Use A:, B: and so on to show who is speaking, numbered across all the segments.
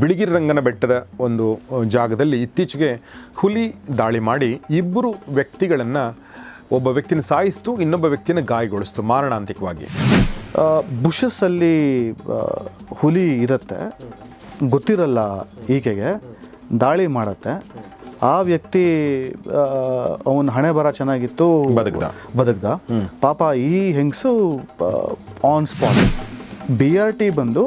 A: ಬಿಳಿಗಿರಿರಂಗನ ಬೆಟ್ಟದ ಒಂದು ಜಾಗದಲ್ಲಿ ಇತ್ತೀಚೆಗೆ ಹುಲಿ ದಾಳಿ ಮಾಡಿ ಇಬ್ಬರು ವ್ಯಕ್ತಿಗಳನ್ನು ಒಬ್ಬ ವ್ಯಕ್ತಿನ ಸಾಯಿಸ್ತು, ಇನ್ನೊಬ್ಬ ವ್ಯಕ್ತಿನ ಗಾಯಗೊಳಿಸ್ತು ಮಾರಣಾಂತಿಕವಾಗಿ.
B: ಬುಷಸ್ಸಲ್ಲಿ ಹುಲಿ ಇರುತ್ತೆ, ಗೊತ್ತಿರಲ್ಲ ಈಕೆಗೆ, ದಾಳಿ ಮಾಡುತ್ತೆ. ಆ ವ್ಯಕ್ತಿ ಅವನ ಹಣೆ ಬರ ಚೆನ್ನಾಗಿತ್ತು, ಬದುಕ್ದ. ಪಾಪ ಈ ಹೆಂಗಸು ಆನ್ ಸ್ಪಾಟ್. BRT ಬಂದು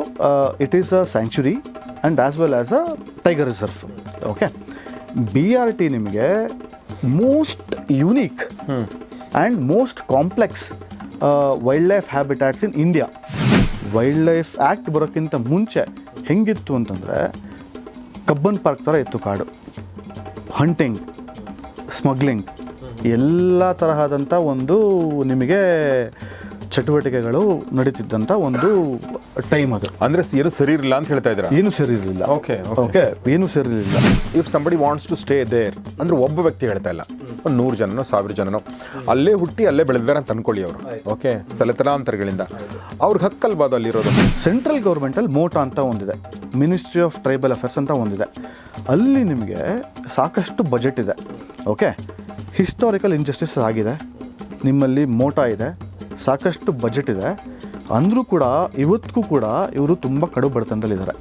B: it is a sanctuary and as well as a tiger reserve. Okay, BRT ನಿಮಗೆ most unique and most complex wild life habitats in India. Wild life act ಬರೋಕ್ಕಿಂತ ಮುಂಚೆ ಹೆಂಗಿತ್ತು ಅಂತಂದರೆ ಕಬ್ಬನ್ ಪಾರ್ಕ್ ಥರ ಇತ್ತು ಕಾಡು. Hunting, smuggling, ಎಲ್ಲ ತರಹದಂಥ ಒಂದು ನಿಮಗೆ ಚಟುವಟಿಕೆಗಳು ನಡೀತಿದ್ದಂಥ ಒಂದು ಟೈಮ್ ಅದು.
A: ಅಂದರೆ ಏನು ಸರಿ ಇರಲಿಲ್ಲ ಅಂತ ಹೇಳ್ತಾ ಇದ್ದೀರಾ?
B: ಏನು ಸರಿ ಇರಲಿಲ್ಲ.
A: ಓಕೆ,
B: ಏನು ಸರಿ ಇರಲಿಲ್ಲ.
A: If somebody wants to stay there ಅಂದರೆ ಒಬ್ಬ ವ್ಯಕ್ತಿ ಹೇಳ್ತಾ ಇಲ್ಲ, ಒಂದು 100 ಜನನೋ 1000 ಜನನೋ ಅಲ್ಲೇ ಹುಟ್ಟಿ ಅಲ್ಲೇ ಬೆಳೆದಾರೆ ಅಂತ ಅನ್ಕೊಳ್ಳಿ ಅವರು. ಓಕೆ, ತಲೆತಲಾಂತರಗಳಿಂದ ಅವ್ರಿಗೆ ಹಕ್ಕಲ್ಬಾದು ಅಲ್ಲಿರೋದು.
B: ಸೆಂಟ್ರಲ್ ಗೌರ್ಮೆಂಟಲ್ಲಿ ಮೋಟಾ ಅಂತ ಒಂದಿದೆ, ಮಿನಿಸ್ಟ್ರಿ ಆಫ್ ಟ್ರೈಬಲ್ ಅಫೇರ್ಸ್ ಅಂತ ಒಂದಿದೆ. ಅಲ್ಲಿ ನಿಮಗೆ ಸಾಕಷ್ಟು ಬಜೆಟ್ ಇದೆ. ಓಕೆ, ಹಿಸ್ಟಾರಿಕಲ್ ಇಂಜಸ್ಟಿಸ್ ಆಗಿದೆ, ನಿಮ್ಮಲ್ಲಿ ಮೋಟಾ ಇದೆ, ಸಾಕಷ್ಟು ಬಜೆಟ್ ಇದೆ. ಅಂದರೂ ಕೂಡ ಇವತ್ತಿಗೂ ಕೂಡ ಇವರು ತುಂಬ ಕಡು ಬಡತನದಲ್ಲಿದ್ದಾರೆ.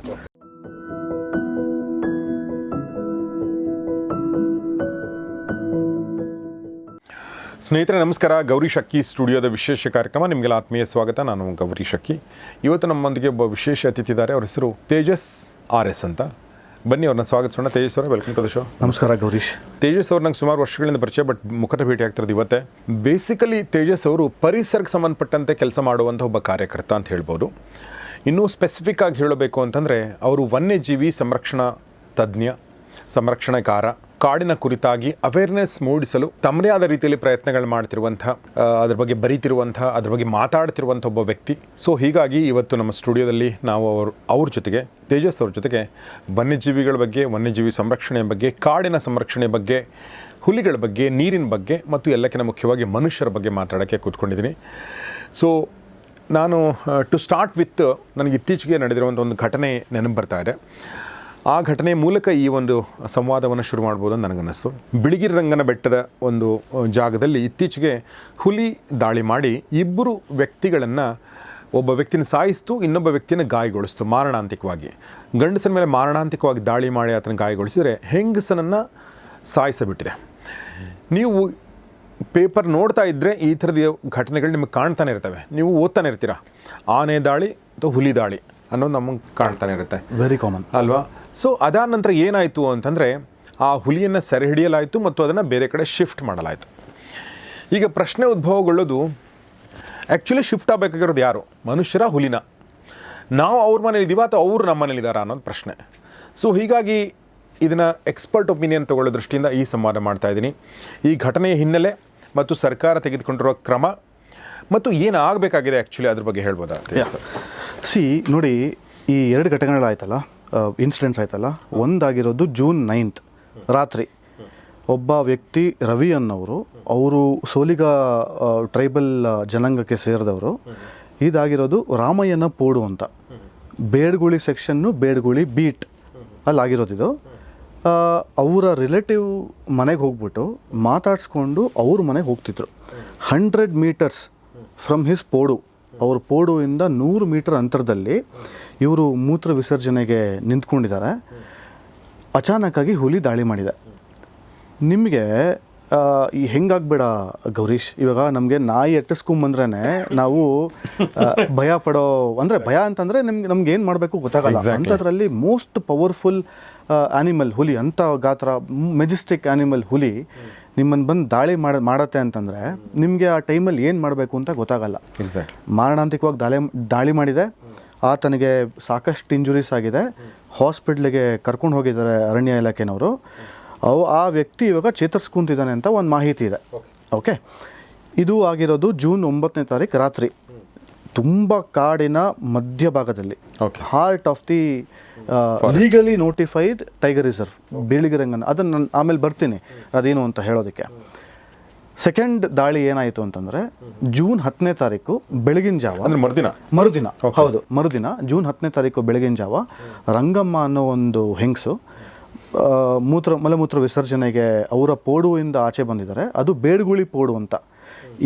A: ಸ್ನೇಹಿತರೆ ನಮಸ್ಕಾರ. ಗೌರಿ ಶಕ್ಕಿ ಸ್ಟುಡಿಯೋದ ವಿಶೇಷ ಕಾರ್ಯಕ್ರಮ ನಿಮಗೆಲ್ಲ ಆತ್ಮೀಯ ಸ್ವಾಗತ. ನಾನು ಗೌರಿ ಶಕ್ಕಿ. ಇವತ್ತು ನಮ್ಮೊಂದಿಗೆ ಒಬ್ಬ ವಿಶೇಷ ಅತಿಥಿ ಇದ್ದಾರೆ. ಅವ್ರ ಹೆಸರು ತೇಜಸ್ RS ಅಂತ. ಬನ್ನಿ ಅವ್ರನ್ನ ಸ್ವಾಗತಿಸೋಣ. ತೇಜಸ್ ಅವರೇ, ವೆಲ್ಕಮ್ ಟು ದ ಶೋ.
B: ನಮಸ್ಕಾರ ಗೌರೀಶ್.
A: ತೇಜಸ್ ಅವ್ರು ನಂಗೆ ಸುಮಾರು ವರ್ಷಗಳಿಂದ ಪರಿಚಯ, ಬಟ್ ಮುಖದ ಭೇಟಿ ಆಗ್ತಿರೋದು ಇವತ್ತೇ. ಬೇಸಿಕಲಿ ತೇಜಸ್ ಅವರು ಪರಿಸರಕ್ಕೆ ಸಂಬಂಧಪಟ್ಟಂತೆ ಕೆಲಸ ಮಾಡುವಂಥ ಒಬ್ಬ ಕಾರ್ಯಕರ್ತ ಅಂತ ಹೇಳ್ಬೋದು. ಇನ್ನೂ ಸ್ಪೆಸಿಫಿಕ್ ಆಗಿ ಹೇಳಬೇಕು ಅಂತಂದರೆ ಅವರು ವನ್ಯಜೀವಿ ಸಂರಕ್ಷಣಾ ತಜ್ಞ, ಸಂರಕ್ಷಣೆಕಾರ, ಕಾಡಿನ ಕುರಿತಾಗಿ ಅವೇರ್ನೆಸ್ ಮೂಡಿಸಲು ತಮ್ಮದೇ ಆದ ರೀತಿಯಲ್ಲಿ ಪ್ರಯತ್ನಗಳು ಮಾಡ್ತಿರುವಂಥ, ಅದ್ರ ಬಗ್ಗೆ ಬರೀತಿರುವಂಥ, ಅದ್ರ ಬಗ್ಗೆ ಮಾತಾಡ್ತಿರುವಂಥ ಒಬ್ಬ ವ್ಯಕ್ತಿ. ಸೊ ಹೀಗಾಗಿ ಇವತ್ತು ನಮ್ಮ ಸ್ಟುಡಿಯೋದಲ್ಲಿ ನಾವು ಅವ್ರ ಜೊತೆಗೆ, ತೇಜಸ್ ಅವ್ರ ಜೊತೆಗೆ ವನ್ಯಜೀವಿಗಳ ಬಗ್ಗೆ, ವನ್ಯಜೀವಿ ಸಂರಕ್ಷಣೆಯ ಬಗ್ಗೆ, ಕಾಡಿನ ಸಂರಕ್ಷಣೆ ಬಗ್ಗೆ, ಹುಲಿಗಳ ಬಗ್ಗೆ, ನೀರಿನ ಬಗ್ಗೆ ಮತ್ತು ಎಲ್ಲಕ್ಕಿಂತ ಮುಖ್ಯವಾಗಿ ಮನುಷ್ಯರ ಬಗ್ಗೆ ಮಾತಾಡೋಕ್ಕೆ ಕೂತ್ಕೊಂಡಿದ್ದೀನಿ. ಸೊ ನಾನು ಟು ಸ್ಟಾರ್ಟ್ ವಿತ್, ನನಗೆ ಇತ್ತೀಚೆಗೆ ನಡೆದಿರುವಂಥ ಒಂದು ಘಟನೆ ನೆನಪು ಬರ್ತಾ ಇದೆ. ಆ ಘಟನೆಯ ಮೂಲಕ ಈ ಒಂದು ಸಂವಾದವನ್ನು ಶುರು ಮಾಡ್ಬೋದು ಅಂತ ನನಗನ್ನಿಸ್ತು. ಬಿಳಿಗಿರಿರಂಗನ ಬೆಟ್ಟದ ಒಂದು ಜಾಗದಲ್ಲಿ ಇತ್ತೀಚೆಗೆ ಹುಲಿ ದಾಳಿ ಮಾಡಿ ಇಬ್ಬರು ವ್ಯಕ್ತಿಗಳನ್ನು, ಒಬ್ಬ ವ್ಯಕ್ತಿನ ಸಾಯಿಸ್ತು, ಇನ್ನೊಬ್ಬ ವ್ಯಕ್ತಿನ ಗಾಯಗೊಳಿಸ್ತು ಮಾರಣಾಂತಿಕವಾಗಿ. ಗಂಡಸನ ಮೇಲೆ ಮಾರಣಾಂತಿಕವಾಗಿ ದಾಳಿ ಮಾಡಿ ಆತನ ಗಾಯಗೊಳಿಸಿದರೆ ಹೆಂಗಸನನ್ನು ಸಾಯಿಸಬಿಟ್ಟಿದೆ. ನೀವು ಪೇಪರ್ ನೋಡ್ತಾ ಇದ್ದರೆ ಈ ಥರದ ಘಟನೆಗಳು ನಿಮಗೆ ಕಾಣ್ತಾನೆ ಇರ್ತವೆ, ನೀವು ಓದ್ತಾನೆ ಇರ್ತೀರ. ಆನೆ ದಾಳಿ ಅಥವಾ ಹುಲಿ ದಾಳಿ ಅನ್ನೋದು ನಮಗೆ ಕಾಣ್ತಾನೆ ಇರುತ್ತೆ,
B: ವೆರಿ ಕಾಮನ್
A: ಅಲ್ವಾ? ಸೊ ಅದಾದ ನಂತರ ಏನಾಯಿತು ಅಂತಂದರೆ ಆ ಹುಲಿಯನ್ನು ಸೆರೆ ಹಿಡಿಯಲಾಯಿತು ಮತ್ತು ಅದನ್ನು ಬೇರೆ ಕಡೆ ಶಿಫ್ಟ್ ಮಾಡಲಾಯಿತು. ಈಗ ಪ್ರಶ್ನೆ ಉದ್ಭವಗೊಳ್ಳೋದು, ಆ್ಯಕ್ಚುಲಿ ಶಿಫ್ಟ್ ಆಗಬೇಕಾಗಿರೋದು ಯಾರು, ಮನುಷ್ಯರ, ಹುಲಿನ? ನಾವು ಅವ್ರ ಮನೇಲಿದ್ದೀವ ಅಥವಾ ಅವರು ನಮ್ಮ ಮನೇಲಿದ್ದಾರಾ ಅನ್ನೋದು ಪ್ರಶ್ನೆ. ಸೊ ಹೀಗಾಗಿ ಇದನ್ನು ಎಕ್ಸ್ಪರ್ಟ್ ಒಪಿನಿಯನ್ ತಗೊಳ್ಳೋ ದೃಷ್ಟಿಯಿಂದ ಈ ಸಂವಾದ ಮಾಡ್ತಾ ಇದ್ದೀನಿ. ಈ ಘಟನೆಯ ಹಿನ್ನೆಲೆ ಮತ್ತು ಸರ್ಕಾರ ತೆಗೆದುಕೊಂಡಿರೋ ಕ್ರಮ ಮತ್ತು ಏನು ಆಗಬೇಕಾಗಿದೆ ಆ್ಯಕ್ಚುಲಿ ಅದ್ರ ಬಗ್ಗೆ ಹೇಳ್ಬೋದಾ?
B: ನೋಡಿ, ಈ 2 ಘಟನೆಗಳಾಯ್ತಲ್ಲ, ಇನ್ಸಿಡೆಂಟ್ಸ್ ಆಯ್ತಲ್ಲ. ಒಂದಾಗಿರೋದು June 9th ರಾತ್ರಿ. ಒಬ್ಬ ವ್ಯಕ್ತಿ ರವಿ ಅನ್ನೋರು, ಅವರು ಸೋಲಿಗ ಟ್ರೈಬಲ್ ಜನಾಂಗಕ್ಕೆ ಸೇರಿದವರು. ಇದಾಗಿರೋದು ರಾಮಯ್ಯನ ಪೋಡು ಅಂತ, ಬೇಡ್ಗುಳಿ ಸೆಕ್ಷನ್ನು, ಬೇಡ್ಗುಳಿ ಬೀಟ್ ಅಲ್ಲಾಗಿರೋದಿದು. ಅವರ ರಿಲೇಟಿವ್ ಮನೆಗೆ ಹೋಗ್ಬಿಟ್ಟು ಮಾತಾಡಿಸ್ಕೊಂಡು ಅವ್ರ ಮನೆಗೆ ಹೋಗ್ತಿದ್ರು. 100 meters ಫ್ರಮ್ ಹಿಸ್ ಪೋಡು, ಅವ್ರ ಪೋಡುವಿಂದ 100 ಮೀಟರ್ ಅಂತರದಲ್ಲಿ ಇವರು ಮೂತ್ರ ವಿಸರ್ಜನೆಗೆ ನಿಂತ್ಕೊಂಡಿದ್ದಾರೆ. ಅಚಾನಕ್ಕಾಗಿ ಹುಲಿ ದಾಳಿ ಮಾಡಿದೆ. ನಿಮಗೆ ಹೆಂಗಾಗಬೇಡ ಗೌರೀಶ್, ಇವಾಗ ನಮಗೆ ನಾಯಿ ಎಟ್ಟಿಸ್ಕೊಂಬಂದ್ರೇ ನಾವು ಭಯ ಪಡೋ, ಅಂದರೆ ಭಯ ಅಂತಂದರೆ ನಮ್ಗೆ ಏನು ಮಾಡಬೇಕು ಗೊತ್ತಾಗಲ್ಲ. ಅಂಥದ್ರಲ್ಲಿ ಮೋಸ್ಟ್ ಪವರ್ಫುಲ್ ಆ್ಯನಿಮಲ್ ಹುಲಿ, ಅಂಥ ಗಾತ್ರ ಮೆಜೆಸ್ಟಿಕ್ ಆ್ಯನಿಮಲ್ ಹುಲಿ ನಿಮ್ಮನ್ನು ಬಂದು ದಾಳಿ ಮಾಡತ್ತೆ ಅಂತಂದರೆ ನಿಮಗೆ ಆ ಟೈಮಲ್ಲಿ ಏನು ಮಾಡಬೇಕು ಅಂತ ಗೊತ್ತಾಗಲ್ಲ. ಮಾರಣಾಂತಿಕವಾಗಿ ದಾಳಿ ಮಾಡಿದೆ. ಆತನಿಗೆ ಸಾಕಷ್ಟು ಇಂಜುರೀಸ್ ಆಗಿದೆ. ಹಾಸ್ಪಿಟ್ಲಿಗೆ ಕರ್ಕೊಂಡು ಹೋಗಿದ್ದಾರೆ ಅರಣ್ಯ ಇಲಾಖೆನವರು. ಆ ವ್ಯಕ್ತಿ ಇವಾಗ ಚೇತರಿಸ್ಕೊಂತಿದ್ದಾನೆ ಅಂತ ಒಂದು ಮಾಹಿತಿ ಇದೆ. ಓಕೆ, ಇದು ಆಗಿರೋದು June 9th ರಾತ್ರಿ. ತುಂಬ ಕಾಡಿನ ಮಧ್ಯಭಾಗದಲ್ಲಿ, heart of the legally notified tiger reserve Biligirirangana. ಅದನ್ನು ನಾನು ಆಮೇಲೆ ಬರ್ತೀನಿ ಅದೇನು ಅಂತ ಹೇಳೋದಕ್ಕೆ. ಸೆಕೆಂಡ್ ದಾಳಿ ಏನಾಯಿತು ಅಂತಂದರೆ ಜೂನ್ 10ನೇ ತಾರೀಕು ಬೆಳಗಿನ ಜಾವ,
A: ಅಂದ್ರೆ
B: ಮರುದಿನ ಹೌದು ಮರುದಿನ ಜೂನ್ 10ನೇ ತಾರೀಕು ಬೆಳಗಿನ ಜಾವ ರಂಗಮ್ಮ ಅನ್ನೋ ಒಂದು ಹೆಂಗಸು ಮಲಮೂತ್ರ ವಿಸರ್ಜನೆಗೆ ಅವರ ಪೋಡುವಿಂದ ಆಚೆ ಬಂದಿದ್ದಾರೆ. ಅದು ಬೇಡಗುಳಿ ಪೋಡು ಅಂತ.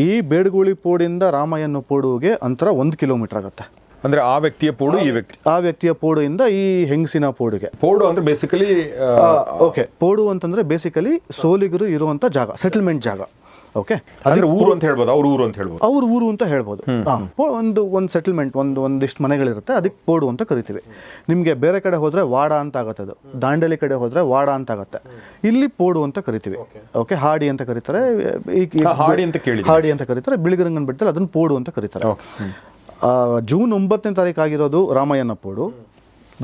B: ಈ ಬೇಡಗುಳಿ ಪೋಡಿಂದ ರಾಮಯ್ಯನ ಪೋಡುವಿಗೆ ಅಂತರ 1 ಕಿಲೋಮೀಟರ್ ಆಗುತ್ತೆ.
A: ಅಂದ್ರೆ ಆ ವ್ಯಕ್ತಿಯ ಪೋಡು
B: ಆ ವ್ಯಕ್ತಿಯ ಪೋಡುವಿಂದ ಈ ಹೆಂಗಸಿನ ಪೋಡುಗೆ.
A: ಪೋಡು ಅಂದ್ರೆ ಬೇಸಿಕಲಿ
B: ಓಕೆ, ಪೋಡು ಅಂತಂದ್ರೆ ಬೇಸಿಕಲಿ ಸೋಲಿಗರು ಇರುವಂತ ಜಾಗ, ಸೆಟಲ್ಮೆಂಟ್ ಜಾಗ. ಓಕೆ,
A: ಅಂದ್ರೆ ಊರು ಅಂತ ಹೇಳ್ಬೋದು, ಅವ್ರ ಊರು ಅಂತ ಹೇಳ್ಬೋದು,
B: ಅವ್ರ ಊರು ಅಂತ ಹೇಳ್ಬೋದು. ಒಂದು ಸೆಟಲ್ಮೆಂಟ್, ಒಂದಿಷ್ಟು ಮನೆಗಳಿರುತ್ತೆ, ಅದಕ್ಕೆ ಪೋಡು ಅಂತ ಕರಿತೀವಿ. ನಿಮಗೆ ಬೇರೆ ಕಡೆ ಹೋದ್ರೆ ವಾಡ ಅಂತ ಆಗುತ್ತೆ, ಅದು ದಾಂಡೇಲಿ ಕಡೆ ಹೋದ್ರೆ ವಾಡ ಅಂತ ಆಗುತ್ತೆ. ಇಲ್ಲಿ ಪೋಡು ಅಂತ ಕರಿತೀವಿ. ಓಕೆ, ಹಾಡಿ ಅಂತ ಕರೀತಾರೆ, ಹಾಡಿ ಅಂತ ಕರೀತಾರೆ. ಬಿಳಿಗಿರಂಗನ ಬೆಟ್ಟದಲ್ಲಿ ಅದನ್ನ ಪೋಡು ಅಂತ ಕರೀತಾರೆ. ಜೂನ್ 9ನೇ ತಾರೀಕು ಆಗಿರೋದು ರಾಮಯ್ಯನ ಪೋಡು,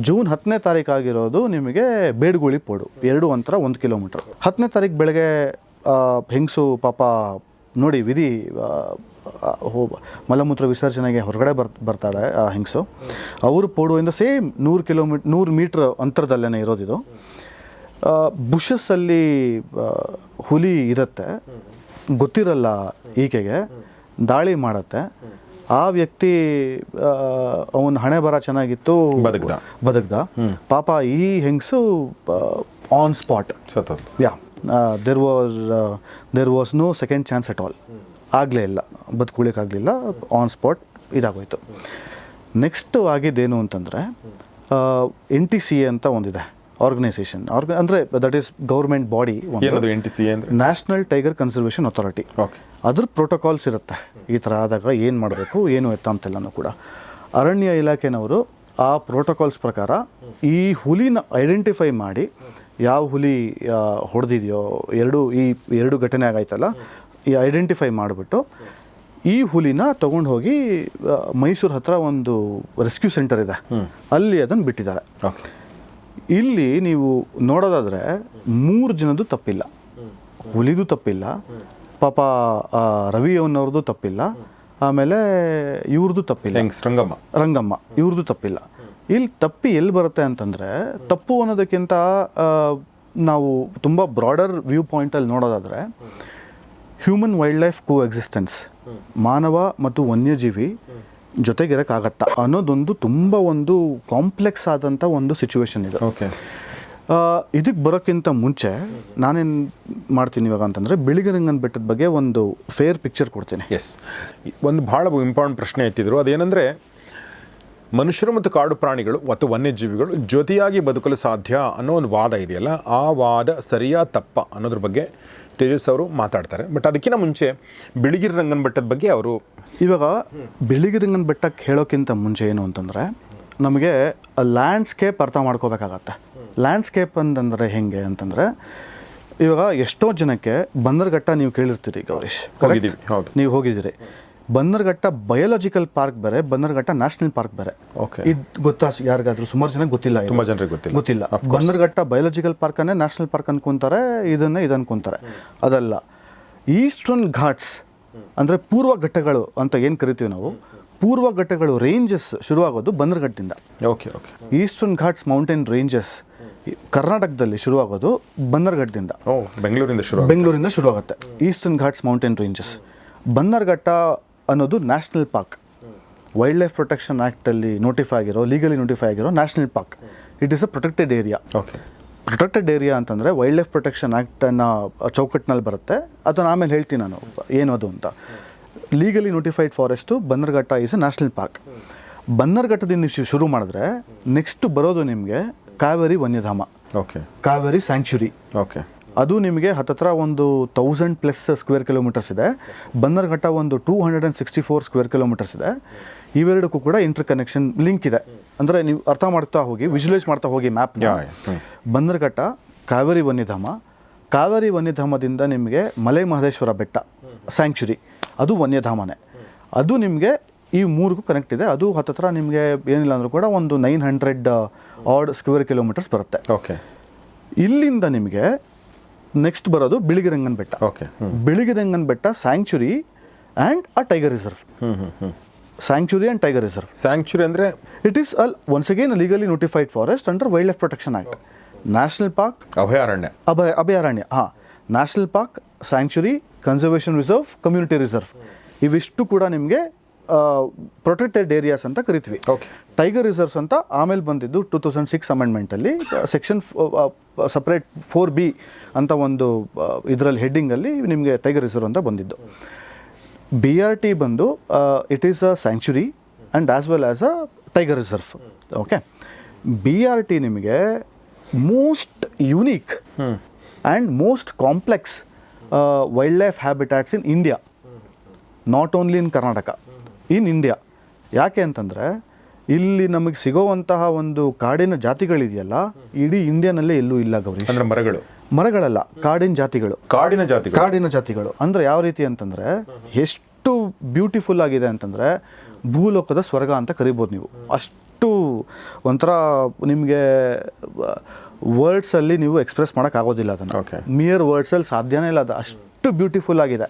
B: ಜೂನ್ 10ನೇ ತಾರೀಕು ಆಗಿರೋದು ನಿಮಗೆ ಬೇಡಗುಳಿ ಪೋಡು. ಎರಡು ಅಂತರ 1 ಕಿಲೋಮೀಟರ್. 10ನೇ ತಾರೀಕು ಬೆಳಗ್ಗೆ ಹೆಂಗಸು ಪಾಪ ನೋಡಿ ವಿಧಿ ಮಲಮೂತ್ರ ವಿಸರ್ಜನೆಗೆ ಹೊರಗಡೆ ಬರ್ತಾಳೆ ಆ ಹೆಂಗಸು. ಅವರು ಪೋಡುವಿಂದ ಸೇಮ್ 100 ಮೀಟ್ರ್ ಅಂತರದಲ್ಲೇ ಇರೋದಿದು. ಬುಷಸ್ಸಲ್ಲಿ ಹುಲಿ ಇರುತ್ತೆ, ಗೊತ್ತಿರಲ್ಲ ಈಕೆಗೆ, ದಾಳಿ ಮಾಡುತ್ತೆ. ಆ ವ್ಯಕ್ತಿ ಅವನ ಹಣೆ ಬರ ಚೆನ್ನಾಗಿತ್ತು, ಬದುಕ್ದ. ಪಾಪ ಈ ಹೆಂಗಸು on spot, yeah there was no second chance at all. ಆಗಲೇ ಇಲ್ಲ, ಬದುಕುಳಿಕಾಗಲಿಲ್ಲ, ಆನ್ ಸ್ಪಾಟ್ ಇದಾಗೋಯ್ತು. ನೆಕ್ಸ್ಟ್ ಆಗಿದ್ದೇನು ಅಂತಂದರೆ NTCA ಅಂತ ಒಂದಿದೆ ಆರ್ಗನೈಸೇಷನ್. ಅಂದರೆ that is government body, national tiger conservation authority. ಅದ್ರ ಪ್ರೋಟೋಕಾಲ್ಸ್ ಇರುತ್ತೆ, ಈ ಥರ ಆದಾಗ ಏನು ಮಾಡಬೇಕು ಏನು ಎತ್ತ ಅಂತೆಲ್ಲನೂ ಕೂಡ. ಅರಣ್ಯ ಇಲಾಖೆನವರು ಆ ಪ್ರೋಟೋಕಾಲ್ಸ್ ಪ್ರಕಾರ ಈ ಹುಲಿನ ಐಡೆಂಟಿಫೈ ಮಾಡಿ, ಯಾವ ಹುಲಿ ಹೊಡೆದಿದೆಯೋ, ಎರಡು ಘಟನೆ ಆಗೈತಲ್ಲ, ಈ ಐಡೆಂಟಿಫೈ ಮಾಡಿಬಿಟ್ಟು ಈ ಹುಲಿನ ತೊಗೊಂಡು ಹೋಗಿ ಮೈಸೂರು ಹತ್ರ ಒಂದು ರೆಸ್ಕ್ಯೂ ಸೆಂಟರ್ ಇದೆ, ಅಲ್ಲಿ ಅದನ್ನು ಬಿಟ್ಟಿದ್ದಾರೆ. ಇಲ್ಲಿ ನೀವು ನೋಡೋದಾದರೆ 3 ಜನದ್ದು ತಪ್ಪಿಲ್ಲ, ಹುಲಿದು ತಪ್ಪಿಲ್ಲ, ಪಾಪ ರವಿ ಅವನವ್ರದ್ದು ತಪ್ಪಿಲ್ಲ, ಆಮೇಲೆ ಇವ್ರದ್ದು ತಪ್ಪಿಲ್ಲ, ರಂಗಮ್ಮ ಇವ್ರದ್ದು ತಪ್ಪಿಲ್ಲ. ಇಲ್ಲಿ ತಪ್ಪಿ ಎಲ್ಲಿ ಬರುತ್ತೆ ಅಂತಂದರೆ, ತಪ್ಪು ಅನ್ನೋದಕ್ಕಿಂತ ನಾವು ತುಂಬ ಬ್ರಾಡರ್ ವ್ಯೂ ಪಾಯಿಂಟಲ್ಲಿ ನೋಡೋದಾದರೆ ಹ್ಯೂಮನ್ ವೈಲ್ಡ್ ಲೈಫ್ ಕೋ ಎಕ್ಸಿಸ್ಟೆನ್ಸ್, ಮಾನವ ಮತ್ತು ವನ್ಯಜೀವಿ ಜೊತೆಗಿರೋಕ್ಕಾಗತ್ತಾ ಅನ್ನೋದೊಂದು ತುಂಬ ಒಂದು ಕಾಂಪ್ಲೆಕ್ಸ್ ಆದಂಥ ಒಂದು ಸಿಚುವೇಶನ್ ಇದೆ. ಇದಕ್ಕೆ ಬರೋಕ್ಕಿಂತ ಮುಂಚೆ ನಾನೇನು ಮಾಡ್ತೀನಿ ಇವಾಗ ಅಂತಂದರೆ, ಬಿಳಿಗಿರಂಗನ ಬೆಟ್ಟದ ಬಗ್ಗೆ ಒಂದು ಫೇರ್ ಪಿಕ್ಚರ್ ಕೊಡ್ತೀನಿ.
A: ಒಂದು ಭಾಳ ಇಂಪಾರ್ಟೆಂಟ್ ಪ್ರಶ್ನೆ ಎತ್ತಿದ್ರು, ಅದೇನೆಂದರೆ ಮನುಷ್ಯರು ಮತ್ತು ಕಾಡು ಪ್ರಾಣಿಗಳು ಮತ್ತು ವನ್ಯಜೀವಿಗಳು ಜೊತೆಯಾಗಿ ಬದುಕಲು ಸಾಧ್ಯ ಅನ್ನೋ ಒಂದು ವಾದ ಇದೆಯಲ್ಲ, ಆ ವಾದ ಸರಿಯಾ ತಪ್ಪ ಅನ್ನೋದ್ರ ಬಗ್ಗೆ ತೇಜಸ್ ಅವರು ಮಾತಾಡ್ತಾರೆ. ಬಟ್ ಅದಕ್ಕಿಂತ ಮುಂಚೆ ಬಿಳಿಗಿರಿರಂಗನ ಬೆಟ್ಟದ ಬಗ್ಗೆ ಅವರು
B: ಇವಾಗ ಬಿಳಿಗಿರಂಗನ ಬೆಟ್ಟಕ್ಕೆ ಹೇಳೋಕ್ಕಿಂತ ಮುಂಚೆ ಏನು ಅಂತಂದರೆ, ನಮಗೆ ಲ್ಯಾಂಡ್ಸ್ಕೇಪ್ ಅರ್ಥ ಮಾಡ್ಕೋಬೇಕಾಗತ್ತೆ. ಲ್ಯಾಂಡ್ಸ್ಕೇಪ್ ಅಂತಂದರೆ ಹೆಂಗೆ ಅಂತಂದರೆ, ಇವಾಗ ಎಷ್ಟೋ ಜನಕ್ಕೆ ಬನ್ನರ್ಘಟ್ಟ ನೀವು ಕೇಳಿರ್ತೀರಿ ಗೌರೀಶ್, ನೀವು ಹೋಗಿದ್ದೀರಿ. ಬನ್ನರ್ಘಟ್ಟ ಬಯೋಲಾಜಿಕಲ್ ಪಾರ್ಕ್ ಬೇರೆ, ಬನ್ನರ್ಘಟ್ಟ ನ್ಯಾಷನಲ್ ಪಾರ್ಕ್ ಬೇರೆ. ಇದು ಗೊತ್ತಾ ಯಾರಿಗಾದ್ರೂ? ಸುಮಾರು ಜನಕ್ಕೆ ಗೊತ್ತಿಲ್ಲ, ಗೊತ್ತಿಲ್ಲ. ಬನ್ನರ್ಘಟ್ಟ ಬಯೋಲಾಜಿಕಲ್ ಪಾರ್ಕ್ ಅನ್ನೇ ನ್ಯಾಷನಲ್ ಪಾರ್ಕ್ ಅನ್ಕೊಂತಾರೆ, ಇದು ಅನ್ಕೊಂತಾರೆ. ಅದಲ್ಲ, ಈಸ್ಟರ್ನ್ ಘಾಟ್ಸ್ ಅಂದರೆ ಪೂರ್ವ ಘಟ್ಟಗಳು ಅಂತ ಏನು ಕರಿತೀವಿ ನಾವು, ಪೂರ್ವ ಘಟ್ಟಗಳು ರೇಂಜಸ್ ಶುರುವಾಗೋದು ಬನ್ನರ್ಘಟ್ಟದಿಂದ. ಈಸ್ಟರ್ನ್ ಘಾಟ್ಸ್ ಮೌಂಟೇನ್ ರೇಂಜಸ್ ಕರ್ನಾಟಕದಲ್ಲಿ ಶುರುವಾಗೋದು ಬನ್ನರ್ಘಟ್ಟದಿಂದ, ಬೆಂಗಳೂರಿಂದ ಶುರುವಾಗುತ್ತೆ Eastern Ghats mountain ranges. Bannerghatta ಅನ್ನೋದು national park, wildlife protection ಆ್ಯಕ್ಟಲ್ಲಿ ನೋಟಿಫೈ ಆಗಿರೋ, ಲೀಗಲಿ ನೋಟಿಫೈ ಆಗಿರೋ national park. It is a protected area. Protected area ಅಂತಂದರೆ ವೈಲ್ಡ್ ಲೈಫ್ ಪ್ರೊಟೆಕ್ಷನ್ ಆ್ಯಕ್ಟನ್ನು ಚೌಕಟ್ಟಿನಲ್ಲಿ ಬರುತ್ತೆ. ಅದನ್ನು ಆಮೇಲೆ ಹೇಳ್ತೀನಿ ನಾನು ಏನು ಅದು ಅಂತ. Legally notified forest Bannerghatta is a national park. ಬನ್ನರ್ಘಟ್ಟದಿಂದ ನೀವು ಶುರು ಮಾಡಿದ್ರೆ ನೆಕ್ಸ್ಟ್ ಬರೋದು ನಿಮಗೆ ಕಾವೇರಿ ವನ್ಯಧಾಮ, ಕಾವೇರಿ ಸ್ಯಾಂಕ್ಚುರಿ. ಅದು ನಿಮಗೆ ಹತ್ತತ್ರ ಒಂದು 1000+ ಸ್ಕ್ವೇರ್ ಕಿಲೋಮೀಟರ್ಸ್ ಇದೆ. ಬನ್ನರ್ಘಟ್ಟ ಒಂದು 264 ಸ್ಕ್ವೇರ್ ಕಿಲೋಮೀಟರ್ಸ್ ಇದೆ. ಇವೆರಡಕ್ಕೂ ಕೂಡ ಇಂಟರ್ ಕನೆಕ್ಷನ್ ಲಿಂಕ್ ಇದೆ. ಅಂದರೆ ನೀವು ಅರ್ಥ ಮಾಡ್ತಾ ಹೋಗಿ, ವಿಜುವಲೈಸ್ ಮಾಡ್ತಾ ಹೋಗಿ ಮ್ಯಾಪ್ನ. ಬನ್ನರ್ಘಟ್ಟ, ಕಾವೇರಿ ವನ್ಯಧಾಮ, ಕಾವೇರಿ ವನ್ಯಧಾಮದಿಂದ ನಿಮಗೆ ಮಲೆ ಮಹದೇಶ್ವರ ಬೆಟ್ಟ ಸ್ಯಾಂಕ್ಚುರಿ, ಅದು ವನ್ಯಧಾಮನೇ. ಅದು ನಿಮಗೆ ಈ 3ಗೂ ಕನೆಕ್ಟ್ ಇದೆ. ಅದು ಹತ್ತತ್ರ ನಿಮಗೆ ಏನಿಲ್ಲ ಅಂದರೂ ಕೂಡ ಒಂದು 900 ಆಡ್ ಸ್ಕ್ವೇರ್ ಕಿಲೋಮೀಟರ್ಸ್ ಬರುತ್ತೆ. ಇಲ್ಲಿಂದ ನಿಮಗೆ ನೆಕ್ಸ್ಟ್ ಬರೋದು ಬಿಳಿಗಿರಂಗನ Betta. Biligirirangana Betta sanctuary and a tiger reserve. Sanctuary and tiger reserve.
A: Sanctuary ಅಂದರೆ
B: it is once again legally notified forest under wildlife protection act. National park,
A: ಅಭಯಾರಣ್ಯ.
B: ಅಭಯಾರಣ್ಯ, ಹಾಂ. National park, sanctuary, conservation reserve, community reserve, ಇವಿಷ್ಟು ಕೂಡ ನಿಮಗೆ protected areas ಅಂತ ಕರಿತೀವಿ.
A: Okay.
B: Tiger reserves ಅಂತ ಆಮೇಲೆ ಬಂದಿದ್ದು 2006 ಅಮೆಂಡ್ಮೆಂಟಲ್ಲಿ ಸೆಕ್ಷನ್ ಸಪ್ರೇಟ್ 4B ಅಂತ ಒಂದು ಇದರಲ್ಲಿ ಹೆಡ್ಡಿಂಗಲ್ಲಿ ನಿಮಗೆ ಟೈಗರ್ ರಿಸರ್ವ್ ಅಂತ ಬಂದಿದ್ದು. BRT ಬಂದು it is a sanctuary and as well as a tiger reserve. Okay. BRT ನಿಮಗೆ most unique and most complex wild life habitats in India, not only in Karnataka, in India. ಯಾಕೆ ಅಂತಂದರೆ ಇಲ್ಲಿ ನಮಗೆ ಸಿಗೋವಂತಹ ಒಂದು ಕಾಡಿನ ಜಾತಿಗಳಿದೆಯಲ್ಲ, ಇಡೀ ಇಂಡಿಯಾನಲ್ಲೇ ಎಲ್ಲೂ ಇಲ್ಲ ಗೌರೀಶ್.
A: ಅಂದ್ರೆ
B: ಮರಗಳಲ್ಲ, ಕಾಡಿನ ಜಾತಿಗಳು. ಕಾಡಿನ ಜಾತಿಗಳು ಅಂದರೆ ಯಾವ ರೀತಿ ಅಂತಂದರೆ ಎಷ್ಟು ಬ್ಯೂಟಿಫುಲ್ ಆಗಿದೆ ಅಂತಂದರೆ ಭೂಲೋಕದ ಸ್ವರ್ಗ ಅಂತ ಕರಿಬೋದು ನೀವು. ಅಷ್ಟು ಒಂಥರ ನಿಮಗೆ ವರ್ಡ್ಸಲ್ಲಿ ನೀವು ಎಕ್ಸ್ಪ್ರೆಸ್ ಮಾಡೋಕ್ಕಾಗೋದಿಲ್ಲ ಅದನ್ನು. ಮಿಯರ್ ವರ್ಡ್ಸಲ್ಲಿ ಸಾಧ್ಯನೇ ಇಲ್ಲ, ಅದು ಅಷ್ಟು ಬ್ಯೂಟಿಫುಲ್ ಆಗಿದೆ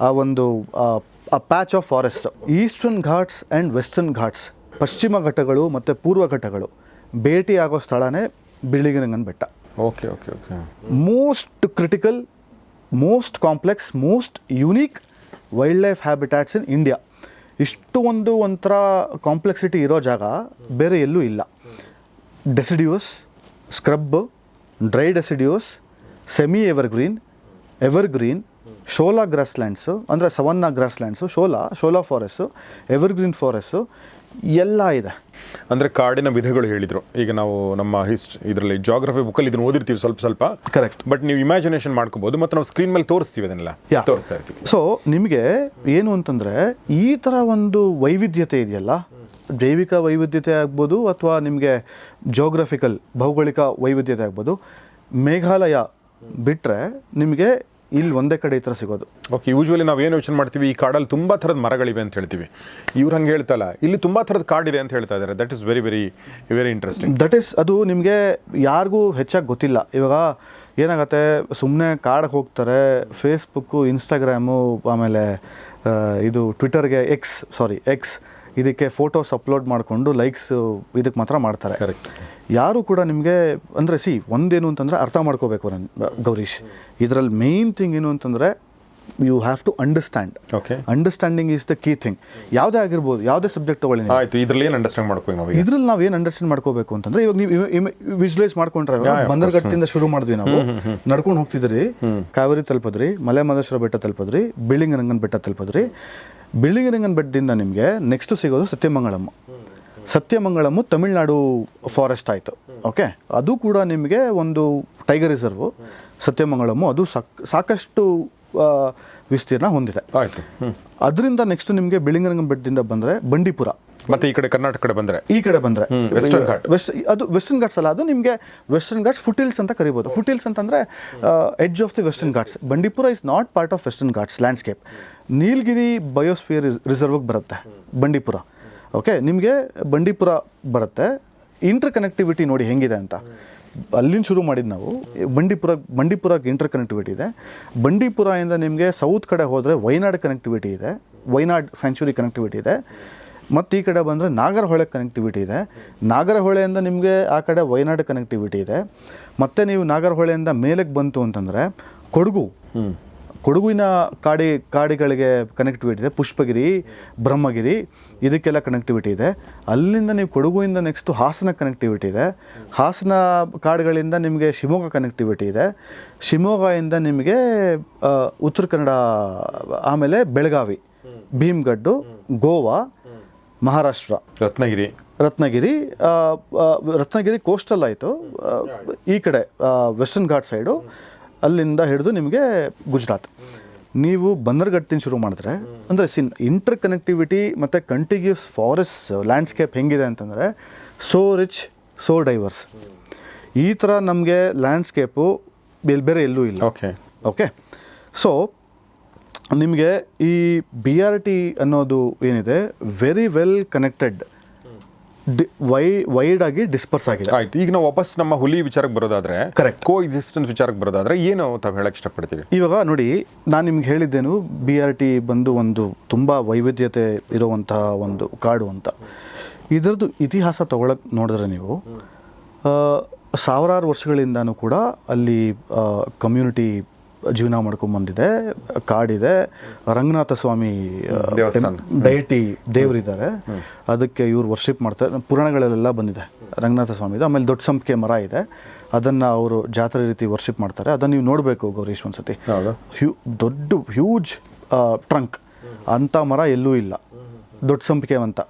B: ಆ ಒಂದು patch of forest. Eastern Ghats and Western Ghats, ಪಶ್ಚಿಮ ಘಟ್ಟಗಳು ಮತ್ತು ಪೂರ್ವ ಘಟ್ಟಗಳು ಭೇಟಿಯಾಗೋ ಸ್ಥಳನೇ Biligirirangana Betta.
A: Okay okay okay.
B: Most critical, most complex, most unique wildlife habitats in India. ಇಷ್ಟು ಒಂಥರ ಕಾಂಪ್ಲೆಕ್ಸಿಟಿ ಇರೋ ಜಾಗ ಬೇರೆ ಎಲ್ಲೂ ಇಲ್ಲ. Deciduous, scrub, dry deciduous, semi evergreen, shola grasslands ಅಂದರೆ savanna grasslands, shola forest, evergreen forest ಎಲ್ಲ ಇದೆ.
A: ಅಂದರೆ ಕಾಡಿನ ವಿಧಗಳು ಹೇಳಿದರು. ಈಗ ನಾವು ನಮ್ಮ ಇದರಲ್ಲಿ ಜಾಗ್ರಫಿ ಬುಕ್ಕಲ್ಲಿ ಇದನ್ನು ಓದಿರ್ತೀವಿ ಸ್ವಲ್ಪ.
B: ಕರೆಕ್ಟ್.
A: ಬಟ್ ನೀವು ಇಮ್ಯಾಜಿನೇಷನ್ ಮಾಡ್ಕೋಬೋದು ಮತ್ತು ನಾವು ಸ್ಕ್ರೀನ್ ಮೇಲೆ ತೋರಿಸ್ತೀವಿ, ಅದನ್ನೆಲ್ಲ ತೋರಿಸ್ತಾ ಇರ್ತೀವಿ.
B: ಸೊ ನಿಮಗೆ ಏನು ಅಂತಂದರೆ ಈ ಥರ ಒಂದು ವೈವಿಧ್ಯತೆ ಇದೆಯಲ್ಲ, ಜೈವಿಕ ವೈವಿಧ್ಯತೆ ಆಗ್ಬೋದು ಅಥವಾ ನಿಮಗೆ ಜೋಗ್ರಫಿಕಲ್ ಭೌಗೋಳಿಕ ವೈವಿಧ್ಯತೆ ಆಗ್ಬೋದು, ಮೇಘಾಲಯ ಬಿಟ್ಟರೆ ನಿಮಗೆ ಇಲ್ಲಿ ಒಂದೇ ಕಡೆ ಈ ಥರ ಸಿಗೋದು.
A: ಓಕೆ. ಯೂಶ್ವಲಿ ನಾವು ಏನು ಯೋಚನೆ ಮಾಡ್ತೀವಿ, ಈ ಕಾಡಲ್ಲಿ ತುಂಬ ಥರದ ಮರಗಳಿವೆ ಅಂತ ಹೇಳ್ತೀವಿ. ಇವ್ರು ಹಂಗೆ ಹೇಳ್ತಲ್ಲ, ಇಲ್ಲಿ ತುಂಬ ಥರದ ಕಾಡಿದೆ ಅಂತ ಹೇಳ್ತಾ ಇದ್ದಾರೆ. That is very very very interesting.
B: ಅದು ನಿಮಗೆ ಯಾರಿಗೂ ಹೆಚ್ಚಾಗಿ ಗೊತ್ತಿಲ್ಲ. ಇವಾಗ ಏನಾಗುತ್ತೆ, ಸುಮ್ಮನೆ ಕಾಡಿಗೆ ಹೋಗ್ತಾರೆ, ಫೇಸ್ಬುಕ್ಕು, ಇನ್ಸ್ಟಾಗ್ರಾಮು, ಆಮೇಲೆ ಇದು ಟ್ವಿಟರ್ಗೆ ಎಕ್ಸ್ ಇದಕ್ಕೆ ಫೋಟೋಸ್ ಅಪ್ಲೋಡ್ ಮಾಡಿಕೊಂಡು ಲೈಕ್ಸ್ ಇದಕ್ಕೆ ಮಾತ್ರ ಮಾಡ್ತಾರೆ.
A: ಕರೆಕ್ಟ್.
B: ಯಾರು ಕೂಡ ನಿಮಗೆ ಅಂದರೆ ಒಂದೇನು ಅಂತಂದರೆ ಅರ್ಥ ಮಾಡ್ಕೋಬೇಕು ಗೌರೀಶ್. ಇದರಲ್ಲಿ ಮೇನ್ ಥಿಂಗ್ ಏನು ಅಂತಂದರೆ you have to understand.
A: Okay.
B: Understanding is the key thing. ಯಾವುದೇ ಆಗಿರ್ಬೋದು, ಯಾವುದೇ ಸಬ್ಜೆಕ್ಟ್ ತಗೊಳ್ಳಿ.
A: ಆಯಿತು. ಇದರಲ್ಲಿ ಏನು ಅಂಡರ್ಸ್ಟ್ಯಾಂಡ್ ಮಾಡ್ಕೋಬೇಕು ನಾವು?
B: ಇದರಲ್ಲಿ ನಾವು ಏನು ಅಂಡರ್ಸ್ಟ್ಯಾಂಡ್ ಮಾಡ್ಕೋಬೇಕು ಅಂತಂದರೆ, ಇವಾಗ ನೀವು ವಿಜುವಲೈಸ್ ಮಾಡ್ಕೊಂಡ್ರೆ, ಬಂದರ್ಘಟ್ಟದಿಂದ ಶುರು ಮಾಡಿದ್ವಿ ನಾವು, ನಡ್ಕೊಂಡು ಹೋಗ್ತಿದ್ರಿ, ಕಾವೇರಿ ತಲುಪಿದ್ರಿ, ಮಲೆ ಮಹದೇಶ್ವರ ಬೆಟ್ಟ ತಲುಪಿದ್ರಿ, ಬಿಳಿಗಿರಿರಂಗನ ಬೆಟ್ಟ ತಲುಪಿದ್ರಿ. ಬಿಳಿಗಿರಿರಂಗನ ಬೆಟ್ಟದಿಂದ ನಿಮಗೆ ನೆಕ್ಸ್ಟ್ ಸಿಗೋದು ಸತ್ಯಮಂಗಳಂ ತಮಿಳ್ನಾಡು ಫಾರೆಸ್ಟ್ ಆಯಿತು. ಓಕೆ. ಅದು ಕೂಡ ನಿಮಗೆ ಒಂದು ಟೈಗರ್ ರಿಸರ್ವು ಸತ್ಯಮಂಗಳಂ, ಅದು ಸಾಕಷ್ಟು ವಿಸ್ತೀರ್ಣ ಹೊಂದಿದೆ.
A: ಆಯಿತು.
B: ಅದರಿಂದ ನೆಕ್ಸ್ಟ್ ನಿಮಗೆ ಬಿಳಿಗಿರಿರಂಗನ ಬೆಟ್ಟದಿಂದ ಬಂದರೆ ಬಂಡೀಪುರ,
A: ಮತ್ತೆ ಈ ಕಡೆ ಕರ್ನಾಟಕ ಕಡೆ ಬಂದರೆ
B: ವೆಸ್ಟರ್ನ್ ಘಾಟ್. ಅದು ವೆಸ್ಟರ್ನ್ ಘಾಟ್ಸ್ ಅಲ್ಲ, ಅದು ನಿಮಗೆ ವೆಸ್ಟರ್ನ್ ಘಾಟ್ಸ್ ಫುಟಿಲ್ಸ್ ಅಂತ ಕರಿಬೋದು. ಫುಟಿಲ್ಸ್ ಅಂತಂದರೆ edge of the Western Ghats. Bandipur is not part of Western Ghats landscape. Nilgiri biosphere ರಿಸರ್ವ್ಗೆ ಬರುತ್ತೆ ಬಂಡೀಪುರ. ಓಕೆ. ನಿಮಗೆ ಬಂಡೀಪುರ ಬರುತ್ತೆ. ಇಂಟರ್ ಕನೆಕ್ಟಿವಿಟಿ ನೋಡಿ ಹೆಂಗಿದೆ ಅಂತ. ಅಲ್ಲಿಂದ ಶುರು ಮಾಡಿದ್ದು ನಾವು. ಬಂಡೀಪುರಕ್ಕೆ ಇಂಟರ್ ಕನೆಕ್ಟಿವಿಟಿ ಇದೆ. ಬಂಡೀಪುರದಿಂದ ನಿಮಗೆ ಸೌತ್ ಕಡೆ ಹೋದರೆ ವೈನಾಡ್ ಕನೆಕ್ಟಿವಿಟಿ ಇದೆ, ವೈನಾಡ್ ಸ್ಯಾಂಕ್ಚುರಿ ಕನೆಕ್ಟಿವಿಟಿ ಇದೆ. ಮತ್ತು ಈ ಕಡೆ ಬಂದರೆ ನಾಗರಹೊಳೆ ಕನೆಕ್ಟಿವಿಟಿ ಇದೆ. ನಾಗರಹೊಳೆಯಿಂದ ನಿಮಗೆ ಆ ಕಡೆ ವೈನಾಡ್ ಕನೆಕ್ಟಿವಿಟಿ ಇದೆ. ಮತ್ತು ನೀವು ನಾಗರಹೊಳೆಯಿಂದ ಮೇಲಕ್ಕೆ ಬಂತು ಅಂತಂದರೆ ಕೊಡಗುವಿನ ಕಾಡಿಗಳಿಗೆ ಕನೆಕ್ಟಿವಿಟಿ ಇದೆ. ಪುಷ್ಪಗಿರಿ, ಬ್ರಹ್ಮಗಿರಿ, ಇದಕ್ಕೆಲ್ಲ ಕನೆಕ್ಟಿವಿಟಿ ಇದೆ. ಅಲ್ಲಿಂದ ನೀವು ಕೊಡಗುವಿಂದ ನೆಕ್ಸ್ಟು ಹಾಸನ ಕನೆಕ್ಟಿವಿಟಿ ಇದೆ. ಹಾಸನ ಕಾಡುಗಳಿಂದ ನಿಮಗೆ ಶಿವಮೊಗ್ಗ ಕನೆಕ್ಟಿವಿಟಿ ಇದೆ. ಶಿವಮೊಗ್ಗದಿಂದ ನಿಮಗೆ ಉತ್ತರ ಕನ್ನಡ, ಆಮೇಲೆ ಬೆಳಗಾವಿ, ಭೀಮ್ಗಡ್ಡು, ಗೋವಾ, ಮಹಾರಾಷ್ಟ್ರ, ರತ್ನಗಿರಿ ಕೋಸ್ಟಲ್ ಆಯಿತು. ಈ ಕಡೆ ವೆಸ್ಟರ್ನ್ ಘಾಟ್ ಸೈಡು, ಅಲ್ಲಿಂದ ಹಿಡಿದು ನಿಮಗೆ ಗುಜರಾತ್. ನೀವು ಬಂದರ್ಘಟ್ಟದಿಂದ ಶುರು ಮಾಡಿದ್ರೆ ಅಂದರೆ ಇಂಟರ್ ಕನೆಕ್ಟಿವಿಟಿ ಮತ್ತು ಕಂಟಿಗ್ಯೂಸ್ ಫಾರೆಸ್ಟ್ ಲ್ಯಾಂಡ್ಸ್ಕೇಪ್ ಹೆಂಗಿದೆ ಅಂತಂದರೆ ಸೋ ರಿಚ್, ಸೋ ಡೈವರ್ಸ್. ಈ ಥರ ನಮಗೆ ಲ್ಯಾಂಡ್ಸ್ಕೇಪು ಬೇರೆ ಎಲ್ಲೂ ಇಲ್ಲ. ಓಕೆ. ಸೊ ನಿಮಗೆ ಈ BRT ಅನ್ನೋದು ಏನಿದೆ, ವೆರಿ ವೆಲ್ ಕನೆಕ್ಟೆಡ್, ವೈಡ್ ಆಗಿ ಡಿಸ್ಪರ್ಸ್ ಆಗಿದೆ.
A: ಆಯ್ತು. ಈಗ ನಾವು ವಾಪಸ್ ನಮ್ಮ ಹುಲಿ ವಿಚಾರಕ್ಕೆ ಬರೋದಾದ್ರೆ, ಕರೆಕ್ಟ್, ಕೋ ಎಕ್ಸಿಸ್ಟೆನ್ಸ್ ವಿಚಾರಕ್ಕೆ ಬರೋದಾದ್ರೆ ಏನು ತಾವು ಹೇಳಕ್ಕೆ ಇಷ್ಟಪಡ್ತೀವಿ?
B: ಇವಾಗ ನೋಡಿ, ನಾನು ನಿಮ್ಗೆ ಹೇಳಿದ್ದೇನು, BRT ಬಂದು ಒಂದು ತುಂಬ ವೈವಿಧ್ಯತೆ ಇರುವಂತಹ ಒಂದು ಕಾಡು ಅಂತ. ಇದರದ್ದು ಇತಿಹಾಸ ತಗೊಳಕ್ಕೆ ನೋಡಿದ್ರೆ ನೀವು ಸಾವಿರಾರು ವರ್ಷಗಳಿಂದನೂ ಕೂಡ ಅಲ್ಲಿ ಕಮ್ಯುನಿಟಿ ಜೀವನ ಮಾಡ್ಕೊಂಬಂದಿದೆ, ಕಾಡಿದೆ, ರಂಗನಾಥ ಸ್ವಾಮಿ
A: ದೇವಸ್ಥಾನ.
B: ಡೈಟಿ ದೇವರಿದ್ದಾರೆ, ಅದಕ್ಕೆ ಇವ್ರು ವರ್ಷಿಪ್ ಮಾಡ್ತಾರೆ. ಪುರಾಣಗಳಲ್ಲೆಲ್ಲ ಬಂದಿದೆ ರಂಗನಾಥ ಸ್ವಾಮಿದು. ಆಮೇಲೆ ದೊಡ್ಡ ಸಂಪಿಗೆ ಮರ ಇದೆ, ಅದನ್ನು ಅವರು ಜಾತ್ರೆ ರೀತಿ ವರ್ಷಿಪ್ ಮಾಡ್ತಾರೆ. ಅದನ್ನು ನೀವು ನೋಡಬೇಕು ಗೌರೀಶ್ ಒಂದ್ಸತಿ. ದೊಡ್ಡ ಹ್ಯೂಜ್ ಟ್ರಂಕ್, ಅಂಥ ಮರ ಎಲ್ಲೂ ಇಲ್ಲ. ದೊಡ್ಡ ಸಂಪಿಗೆ ಅಂತ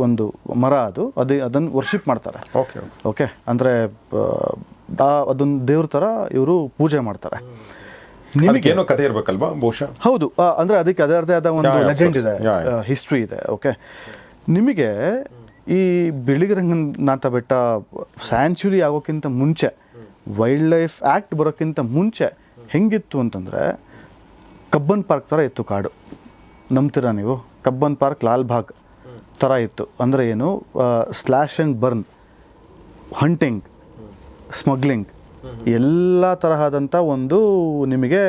B: ಒಂದು ಮರ, ಅದನ್ನು ವರ್ಷಿಪ್ ಮಾಡ್ತಾರೆ. ಓಕೆ, ಅಂದರೆ ಅದೊಂದು ದೇವ್ರ ಥರ ಇವರು ಪೂಜೆ ಮಾಡ್ತಾರೆ.
A: ನಿಮಗೇನೋ ಕಥೆ ಇರಬೇಕಲ್ವಾ ಬಹುಶಃ?
B: ಹೌದು, ಅಂದರೆ ಅದಕ್ಕೆ ಅದರದೇ ಆದ ಒಂದು ಲೆಜೆಂಡ್ ಇದೆ, ಹಿಸ್ಟ್ರಿ ಇದೆ. ಓಕೆ, ನಿಮಗೆ ಈ ಬಿಳಿಗಿರಂಗನಾಥ ಬೆಟ್ಟ ಸ್ಯಾಂಚುರಿ ಆಗೋಕ್ಕಿಂತ ಮುಂಚೆ, ವೈಲ್ಡ್ ಲೈಫ್ ಆ್ಯಕ್ಟ್ ಬರೋಕ್ಕಿಂತ ಮುಂಚೆ ಹೆಂಗಿತ್ತು ಅಂತಂದರೆ ಕಬ್ಬನ್ ಪಾರ್ಕ್ ಥರ ಇತ್ತು ಕಾಡು. ನಂಬ್ತೀರಾ ನೀವು? ಕಬ್ಬನ್ ಪಾರ್ಕ್, ಲಾಲ್ ಬಾಗ್ ಥರ ಇತ್ತು. ಅಂದರೆ ಏನು, slash and burn, hunting, smuggling, ಎಲ್ಲ ತರಹದಂಥ ಒಂದು ನಿಮಗೆ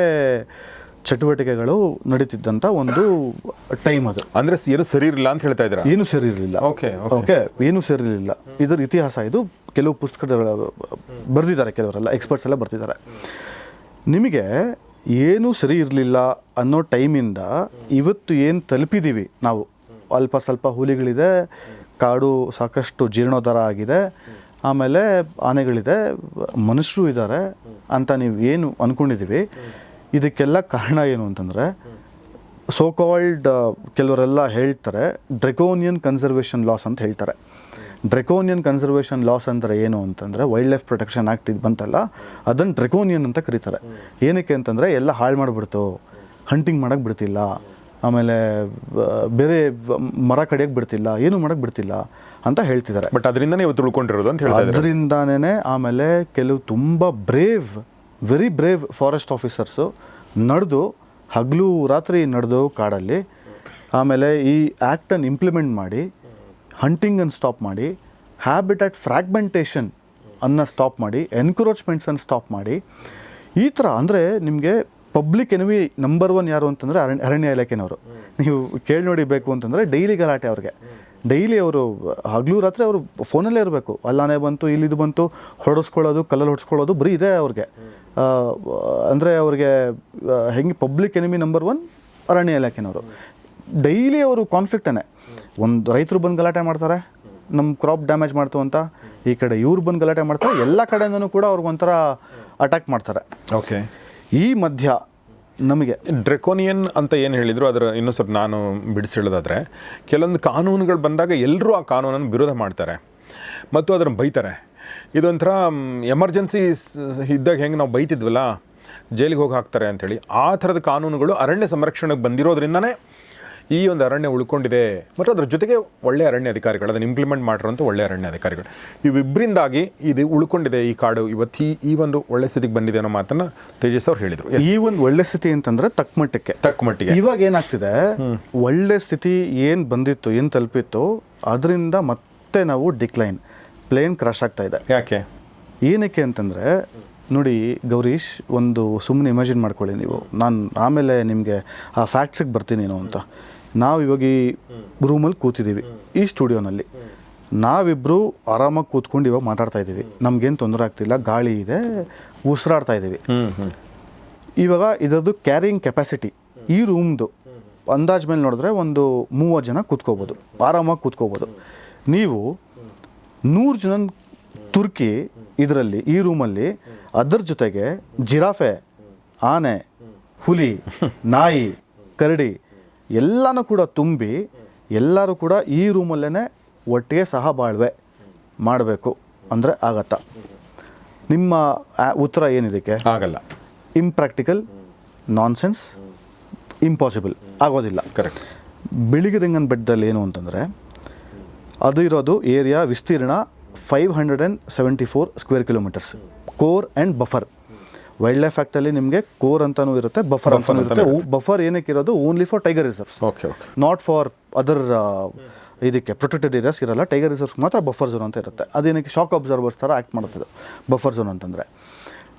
B: ಚಟುವಟಿಕೆಗಳು ನಡೀತಿದ್ದಂಥ ಒಂದು ಟೈಮ್ ಅದು.
A: ಅಂದರೆ ಏನು ಸರಿ ಇರಲಿಲ್ಲ ಅಂತ ಹೇಳ್ತಾ ಇದ್ದೀರಾ?
B: ಏನು ಸರಿ ಇರಲಿಲ್ಲ. ಓಕೆ, ಏನು ಸರಿ ಇರಲಿಲ್ಲ. ಇದರ ಇತಿಹಾಸ ಇದು. ಕೆಲವು ಪುಸ್ತಕಗಳು ಬರೆದಿದ್ದಾರೆ, ಕೆಲವರೆಲ್ಲ ಎಕ್ಸ್ಪರ್ಟ್ಸ್ ಎಲ್ಲ ಬರ್ತಿದ್ದಾರೆ. ನಿಮಗೆ ಏನೂ ಸರಿ ಇರಲಿಲ್ಲ ಅನ್ನೋ ಟೈಮಿಂದ ಇವತ್ತು ಏನು ತಲುಪಿದ್ದೀವಿ ನಾವು, ಅಲ್ಪ ಸ್ವಲ್ಪ ಹುಲಿಗಳಿದೆ, ಕಾಡು ಸಾಕಷ್ಟು ಜೀರ್ಣೋದ್ಧಾರ ಆಗಿದೆ, ಆಮೇಲೆ ಆನೆಗಳಿದೆ, ಮನುಷ್ಯರು ಇದ್ದಾರೆ ಅಂತ ನೀವು ಏನು ಅಂದ್ಕೊಂಡಿದ್ದೀವಿ, ಇದಕ್ಕೆಲ್ಲ ಕಾರಣ ಏನು ಅಂತಂದರೆ ಸೋ ಕಾಲ್ಡ್ ಕೆಲವರೆಲ್ಲ ಹೇಳ್ತಾರೆ ಡ್ರೆಕೋನಿಯನ್ ಕನ್ಸರ್ವೇಷನ್ ಲಾಸ್ ಅಂತ ಹೇಳ್ತಾರೆ. ಡ್ರೆಕೋನಿಯನ್ ಕನ್ಸರ್ವೇಷನ್ ಲಾಸ್ ಅಂದರೆ ಏನು ಅಂತಂದರೆ, ವೈಲ್ಡ್ ಲೈಫ್ ಪ್ರೊಟೆಕ್ಷನ್ ಆ್ಯಕ್ಟ್ ಇದು ಬಂತಲ್ಲ, ಅದನ್ನು ಡ್ರೆಕೋನಿಯನ್ ಅಂತ ಕರೀತಾರೆ. ಏನಕ್ಕೆ ಅಂತಂದರೆ ಎಲ್ಲ ಹಾಳು ಮಾಡಿಬಿಡ್ತು, ಹಂಟಿಂಗ್ ಮಾಡೋಕ್ಕೆ ಬಿಡ್ತಿಲ್ಲ, ಆಮೇಲೆ ಬೇರೆ ಮರ ಕಡಿಯೋಕ್ಕೆ ಬಿಡ್ತಿಲ್ಲ, ಏನು ಮಾಡೋಕ್ಕೆ ಬಿಡ್ತಿಲ್ಲ ಅಂತ ಹೇಳ್ತಿದ್ದಾರೆ.
A: ಬಟ್ ಅದರಿಂದನೇ ಇವತ್ತು ಉಳ್ಕೊಂಡಿರೋದು ಅಂತ ಹೇಳ್ತಾರೆ.
B: ಅದರಿಂದಾನೇ ಆಮೇಲೆ ಕೆಲವು ತುಂಬ ವೆರಿ ಬ್ರೇವ್ ಫಾರೆಸ್ಟ್ ಆಫೀಸರ್ಸು ನಡೆದು ಹಗಲು ರಾತ್ರಿ ನಡೆದು ಕಾಡಲ್ಲಿ, ಆಮೇಲೆ ಈ ಆ್ಯಕ್ಟನ್ನು ಇಂಪ್ಲಿಮೆಂಟ್ ಮಾಡಿ, ಹಂಟಿಂಗನ್ನು ಸ್ಟಾಪ್ ಮಾಡಿ, ಹ್ಯಾಬಿಟ್ಯಾಟ್ ಫ್ರ್ಯಾಗ್ಮೆಂಟೇಷನ್ ಅನ್ನು ಸ್ಟಾಪ್ ಮಾಡಿ, ಎನ್ಕ್ರೋಚ್ಮೆಂಟ್ಸನ್ನು ಸ್ಟಾಪ್ ಮಾಡಿ, ಈ ಥರ. ಅಂದರೆ ನಿಮಗೆ ಪಬ್ಲಿಕ್ ಎನಿಮಿ ನಂಬರ್ 1 ಯಾರು ಅಂತಂದರೆ ಅರಣ್ಯ ಇಲಾಖೆನವರು. ನೀವು ಕೇಳಿ ನೋಡಿಬೇಕು ಅಂತಂದರೆ ಡೈಲಿ ಗಲಾಟೆ ಅವ್ರಿಗೆ. ಡೈಲಿ ಅವರು ಹಗಲು ರಾತ್ರಿ ಅವರು ಫೋನಲ್ಲೇ ಇರಬೇಕು. ಅಲ್ಲಾನೆ ಬಂತು, ಇಲ್ಲಿದು ಬಂತು, ಹೊಡೆಸ್ಕೊಳ್ಳೋದು, ಕಲ್ಲಲ್ಲಿ ಹೊಡೆಸ್ಕೊಳ್ಳೋದು ಬರೀ ಇದೆ ಅವ್ರಿಗೆ. ಅಂದರೆ ಅವ್ರಿಗೆ ಹೆಂಗೆ ಪಬ್ಲಿಕ್ ಎನಿಮಿ ನಂಬರ್ 1 ಅರಣ್ಯ ಇಲಾಖೆನವರು. ಡೈಲಿ ಅವರು ಕಾನ್ಫ್ಲಿಕ್ಟೇ. ಒಂದು ರೈತರು ಬಂದು ಗಲಾಟೆ ಮಾಡ್ತಾರೆ, ನಮ್ಮ ಕ್ರಾಪ್ ಡ್ಯಾಮೇಜ್ ಮಾಡ್ತು ಅಂತ. ಈ ಕಡೆ ಇವ್ರು ಬಂದು ಗಲಾಟೆ ಮಾಡ್ತಾರೆ. ಎಲ್ಲ ಕಡೆಯಿಂದನೂ ಕೂಡ ಅವ್ರಿಗೊಂಥರ ಅಟ್ಯಾಕ್ ಮಾಡ್ತಾರೆ.
A: ಓಕೆ,
B: ಈ ಮಧ್ಯ ನಮಗೆ
A: ಡ್ರೆಕೋನಿಯನ್ ಅಂತ ಏನು ಹೇಳಿದ್ರು ಅದರ ಇನ್ನೂ ಸ್ವಲ್ಪ ನಾನು ಬಿಡಿಸಿ ಹೇಳೋದಾದರೆ, ಕೆಲವೊಂದು ಕಾನೂನುಗಳು ಬಂದಾಗ ಎಲ್ಲರೂ ಆ ಕಾನೂನನ್ನು ವಿರೋಧ ಮಾಡ್ತಾರೆ ಮತ್ತು ಅದನ್ನು ಬೈತಾರೆ. ಇದೊಂಥರ ಎಮರ್ಜೆನ್ಸಿ ಇದ್ದಾಗ ಹೆಂಗೆ ನಾವು ಬೈತಿದ್ವಲ್ಲ, ಜೈಲಿಗೆ ಹೋಗಿ ಹಾಕ್ತಾರೆ ಅಂಥೇಳಿ, ಆ ಥರದ ಕಾನೂನುಗಳು ಅರಣ್ಯ ಸಂರಕ್ಷಣೆಗೆ ಬಂದಿರೋದ್ರಿಂದನೇ ಈ ಒಂದು ಅರಣ್ಯ ಉಳ್ಕೊಂಡಿದೆ. ಮತ್ತು ಅದ್ರ ಜೊತೆಗೆ ಒಳ್ಳೆಯ ಅರಣ್ಯ ಅಧಿಕಾರಿಗಳು, ಅದನ್ನು ಇಂಪ್ಲಿಮೆಂಟ್ ಮಾಡಿರೋಂಥ ಒಳ್ಳೆಯ ಅರಣ್ಯ ಅಧಿಕಾರಿಗಳು, ಇವಿಬ್ಬರಿಂದಾಗಿ ಇದು ಉಳ್ಕೊಂಡಿದೆ. ಈ ಕಾಡು ಇವತ್ತು ಈ ಒಂದು ಒಳ್ಳೆ ಸ್ಥಿತಿಗೆ ಬಂದಿದೆ ಅನ್ನೋ ಮಾತನ್ನು ತೇಜಸ್ ಅವ್ರು ಹೇಳಿದರು.
B: ಈ ಒಂದು ಒಳ್ಳೆ ಸ್ಥಿತಿ ಅಂತಂದರೆ ತಕ್ಕ ಮಟ್ಟಿಗೆ ಇವಾಗ ಏನಾಗ್ತಿದೆ, ಒಳ್ಳೆ ಸ್ಥಿತಿ ಏನು ಬಂದಿತ್ತು, ಏನು ತಲುಪಿತ್ತು, ಅದರಿಂದ ಮತ್ತೆ ನಾವು ಡಿಕ್ಲೈನ್, ಪ್ಲೇನ್ ಕ್ರಾಶ್ ಆಗ್ತಾ ಇದೆ.
A: ಯಾಕೆ?
B: ಏನಕ್ಕೆ ಅಂತಂದರೆ ನೋಡಿ ಗೌರೀಶ್, ಒಂದು ಸುಮ್ಮನೆ ಇಮ್ಯಾಜಿನ್ ಮಾಡ್ಕೊಳ್ಳಿ ನೀವು. ನಾನು ಆಮೇಲೆ ನಿಮಗೆ ಆ ಫ್ಯಾಕ್ಟ್ಸಿಗೆ ಬರ್ತೀನಿ ಅಂತ. ನಾವು ಇವಾಗ ಈ ರೂಮಲ್ಲಿ ಕೂತಿದ್ದೀವಿ, ಈ ಸ್ಟುಡಿಯೋನಲ್ಲಿ ನಾವಿಬ್ಬರು ಆರಾಮಾಗಿ ಕೂತ್ಕೊಂಡು ಇವಾಗ ಮಾತಾಡ್ತಾ ಇದ್ದೀವಿ. ನಮಗೇನು ತೊಂದರೆ ಆಗ್ತಿಲ್ಲ, ಗಾಳಿ ಇದೆ, ಉಸಿರಾಡ್ತಾ ಇದ್ದೀವಿ. ಇವಾಗ ಇದರದ್ದು ಕ್ಯಾರಿಯಿಂಗ್ ಕೆಪಾಸಿಟಿ ಈ ರೂಮ್ದು ಅಂದಾಜು ಮೇಲೆ ನೋಡಿದ್ರೆ ಒಂದು 30 ಜನ ಕೂತ್ಕೋಬೋದು, ಆರಾಮಾಗಿ ಕೂತ್ಕೋಬೋದು. ನೀವು 100 ಜನ ತುರ್ಕಿ ಇದರಲ್ಲಿ, ಈ ರೂಮಲ್ಲಿ, ಅದರ ಜೊತೆಗೆ ಜಿರಾಫೆ, ಆನೆ, ಹುಲಿ, ನಾಯಿ, ಕರಡಿ ಎಲ್ಲನೂ ಕೂಡ ತುಂಬಿ ಎಲ್ಲರೂ ಕೂಡ ಈ ರೂಮಲ್ಲೇ ಒಟ್ಟಿಗೆ ಸಹ ಬಾಳ್ವೆ ಮಾಡಬೇಕು ಅಂದರೆ ಆಗತ್ತಾ? ನಿಮ್ಮ ಉತ್ತರ ಏನಿದಕ್ಕೆ?
A: ಆಗಲ್ಲ.
B: ಇಂಪ್ರ್ಯಾಕ್ಟಿಕಲ್, ನಾನ್ಸೆನ್ಸ್, ಇಂಪಾಸಿಬಲ್, ಆಗೋದಿಲ್ಲ.
A: ಕರೆಕ್ಟ್.
B: ಬಿಳಿಗಿರಂಗನ ಬೆಟ್ಟದಲ್ಲಿ ಏನು ಅಂತಂದರೆ, ಅದು ಇರೋದು ಏರಿಯಾ ವಿಸ್ತೀರ್ಣ 574 square kilometres. Core and buffer. Wildlife ಆ್ಯಕ್ಟಲ್ಲಿ ನಿಮಗೆ ಕೋರ್ ಅಂತಲೂ ಇರುತ್ತೆ, ಬಫರ್ ಅಂತಲೂ ಇರುತ್ತೆ. ಬಫರ್ ಏನಕ್ಕೆ ಇರೋದು? Only for tiger reserves, not for other ಇದಕ್ಕೆ ಪ್ರೊಟೆಕ್ಟೆಡ್ ಏರಿಯಾಸ್ ಇರಲ್ಲ. ಟೈಗರ್ ರಿಸರ್ವ್ಸ್ ಮಾತ್ರ ಬಫರ್ ಝೋನ್ ಅಂತ ಇರುತ್ತೆ. ಅದೇನಕ್ಕೆ ಶಾಕ್ ಅಬ್ಸರ್ವರ್ಸ್ ಥರ ಆ್ಯಕ್ಟ್ ಮಾಡುತ್ತದೆ ಬಫರ್ ಝೋನ್ ಅಂತಂದರೆ.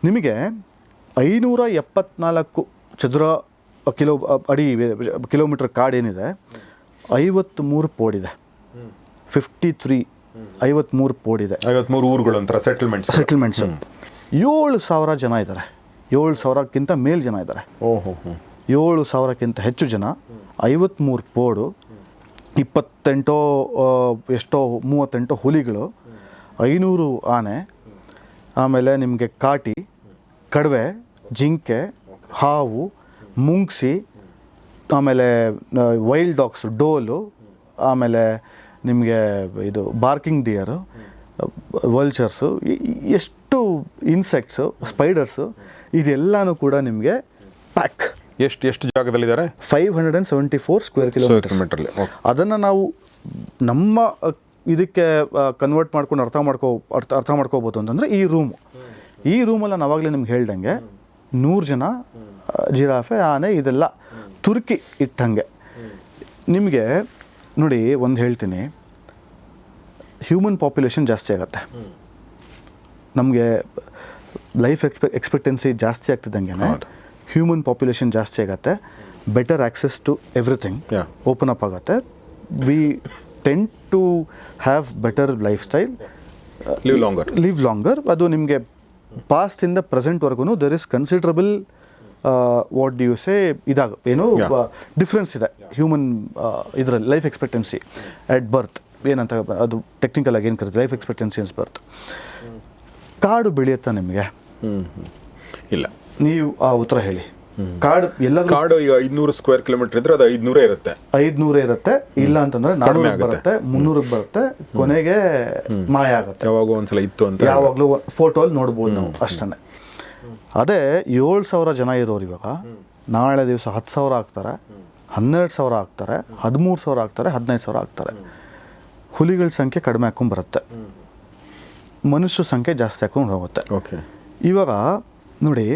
B: ನಿಮಗೆ 574 ಚದುರ ಕಿಲೋಮೀಟರ್ ಕಾಡೇನಿದೆ, 53 ಪೋಡಿದೆ. 53 ಪೋಡಿದೆ.
A: 53 ಊರುಗಳು ಅಂತಾರೆ, ಸೆಟಲ್ಮೆಂಟ್ಸ್.
B: 7,000 ಜನ ಇದ್ದಾರೆ. 7,000ಕ್ಕಿಂತ ಮೇಲ್ ಜನ ಇದ್ದಾರೆ. 7,000ಕ್ಕಿಂತ ಹೆಚ್ಚು ಜನ, 53 ಪೋಡು, 38 ಹುಲಿಗಳು, 500 ಆನೆ, ಆಮೇಲೆ ನಿಮಗೆ ಕಾಟಿ, ಕಡವೆ, ಜಿಂಕೆ, ಹಾವು, ಮುಂಗ್ಸಿ, ಆಮೇಲೆ ವೈಲ್ಡ್ ಡಾಗ್ಸ್, ಡೋಲು, ಆಮೇಲೆ ನಿಮಗೆ ಇದು ಬಾರ್ಕಿಂಗ್ ಡಿಯರು, ವಲ್ಚರ್ಸು, ಎಷ್ಟು ಇನ್ಸೆಕ್ಟ್ಸು, ಸ್ಪೈಡರ್ಸು, ಇದೆಲ್ಲನೂ ಕೂಡ ನಿಮಗೆ ಪ್ಯಾಕ್.
A: ಎಷ್ಟು ಜಾಗದಲ್ಲಿದ್ದಾರೆ?
B: 574 ಸ್ಕ್ವೇರ್ ಕಿಲೋಮೀಟರ್. ಅದನ್ನು ನಾವು ನಮ್ಮ ಇದಕ್ಕೆ ಕನ್ವರ್ಟ್ ಮಾಡ್ಕೊಂಡು ಅರ್ಥ ಮಾಡ್ಕೋಬೋದು ಅಂತಂದರೆ ಈ ರೂಮಲ್ಲಿ ನಾನು ಆವಾಗಲೇ ನಿಮ್ಗೆ ಹೇಳ್ದಂಗೆ 100 ಜನ, ಜಿರಾಫೆ, ಆನೆ, ಇದೆಲ್ಲ ತುರ್ಕಿ ಇಟ್ಟಂಗೆ. ನಿಮಗೆ ನೋಡಿ ಒಂದು ಹೇಳ್ತೀನಿ, ಹ್ಯೂಮನ್ ಪಾಪ್ಯುಲೇಷನ್ ಜಾಸ್ತಿ ಆಗುತ್ತೆ, ನಮಗೆ ಲೈಫ್ ಎಕ್ಸ್ಪೆಕ್ಟೆನ್ಸಿ ಜಾಸ್ತಿ ಆಗ್ತಿದ್ದಂಗೆ ಹ್ಯೂಮನ್ ಪಾಪ್ಯುಲೇಷನ್ ಜಾಸ್ತಿ ಆಗುತ್ತೆ, better access to everything open up ಆಗುತ್ತೆ, we tend to have better life style, live longer. ಅದು ನಿಮಗೆ ಪಾಸ್ಟಿಂದ ಪ್ರೆಸೆಂಟ್ವರೆಗೂ there is considerable what do you say ಏನು ಡಿಫ್ರೆನ್ಸ್ ಇದೆ ಹ್ಯೂಮನ್ ಇದರಲ್ಲಿ ಲೈಫ್ ಎಕ್ಸ್ಪೆಕ್ಟೆನ್ಸಿ ಎಟ್ ಬರ್ತ್, ಏನಂತ ಅದು ಟೆಕ್ನಿಕಲ್ ಆಗಿ ಏನು ಕರೀತಾರೆ, ಲೈಫ್ ಎಕ್ಸ್ಪೆಕ್ಟೆನ್ಸಿ ಇನ್ಸ್ ಬರ್ತ್. ಕಾಡು ಬೆಳೆಯುತ್ತಾ ನಿಮಗೆ?
A: ಇಲ್ಲ.
B: ನೀವು ಆ ಉತ್ತರ ಹೇಳಿ. ಕಾಡು
A: ಈಗ 500 ಸ್ಕ್ವೇರ್ ಕಿಲೋಮೀಟರ್ ಇದ್ರೆ ಅದು 500 ಇರುತ್ತೆ. ಇಲ್ಲ ಅಂತಂದ್ರೆ 400 ಬರುತ್ತೆ, 300 ಬರುತ್ತೆ, ಕೊನೆಗೆ ಮಾಯ ಆಗುತ್ತೆ. ಯಾವಾಗ ಒಂದ್ಸಲ ಇತ್ತು ಅಂತ
B: ಯಾವಾಗಲೂ ಫೋಟೋ ಅಲ್ಲಿ ನೋಡ್ಬೋದು ನಾವು, ಅಷ್ಟೇ. ಅದೇ 7,000 ಜನ ಇರೋರು ಇವಾಗ ನಾಳೆ ದಿವಸ 10,000 ಆಗ್ತಾರೆ, 12,000 ಆಗ್ತಾರೆ, 13,000 ಆಗ್ತಾರೆ, 15,000 ಆಗ್ತಾರೆ. ಹುಲಿಗಳ ಸಂಖ್ಯೆ ಕಡಿಮೆ ಹಾಕೊಂಡು ಬರುತ್ತೆ, ಮನುಷ್ಯರ ಸಂಖ್ಯೆ ಜಾಸ್ತಿ ಹಾಕೊಂಡು ಹೋಗುತ್ತೆ. ಇವಾಗ ನೋಡಿ